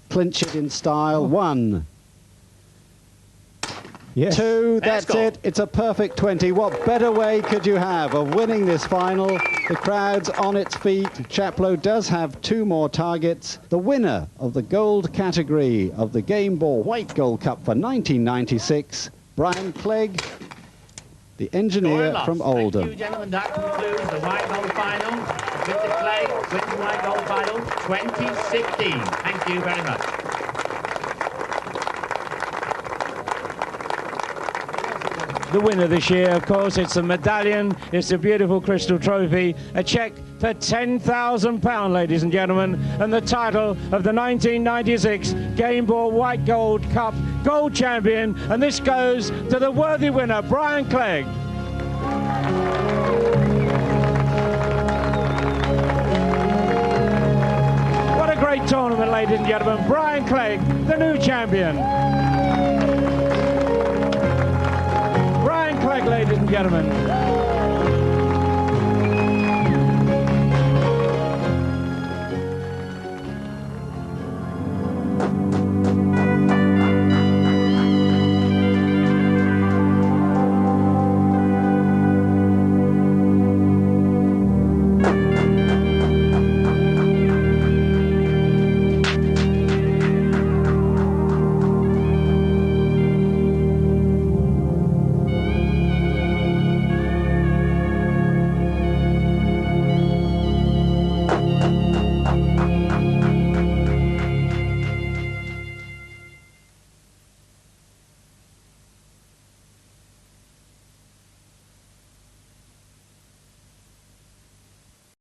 clinch it in style? 1, Yes. 2, Let's that's go. it. It's a perfect 20. What better way could you have of winning this final? The crowd's on its feet. Chaplow does have 2 more targets. The winner of the gold category of the Gamebore White Gold Cup for 1996, Brian Clegg, the engineer Score from lost. Oldham. Thank you, gentlemen. That concludes the white gold final. Mr. Clegg wins the white gold final 2016. Thank you very much. The winner this year, of course, it's a medallion, it's a beautiful crystal trophy, a cheque for £10,000, ladies and gentlemen, and the title of the 1996 Gamebore White Gold Cup Gold Champion, and this goes to the worthy winner, Brian Clegg. What a great tournament, ladies and gentlemen. Brian Clegg, the new champion. Brian Clegg, ladies and gentlemen.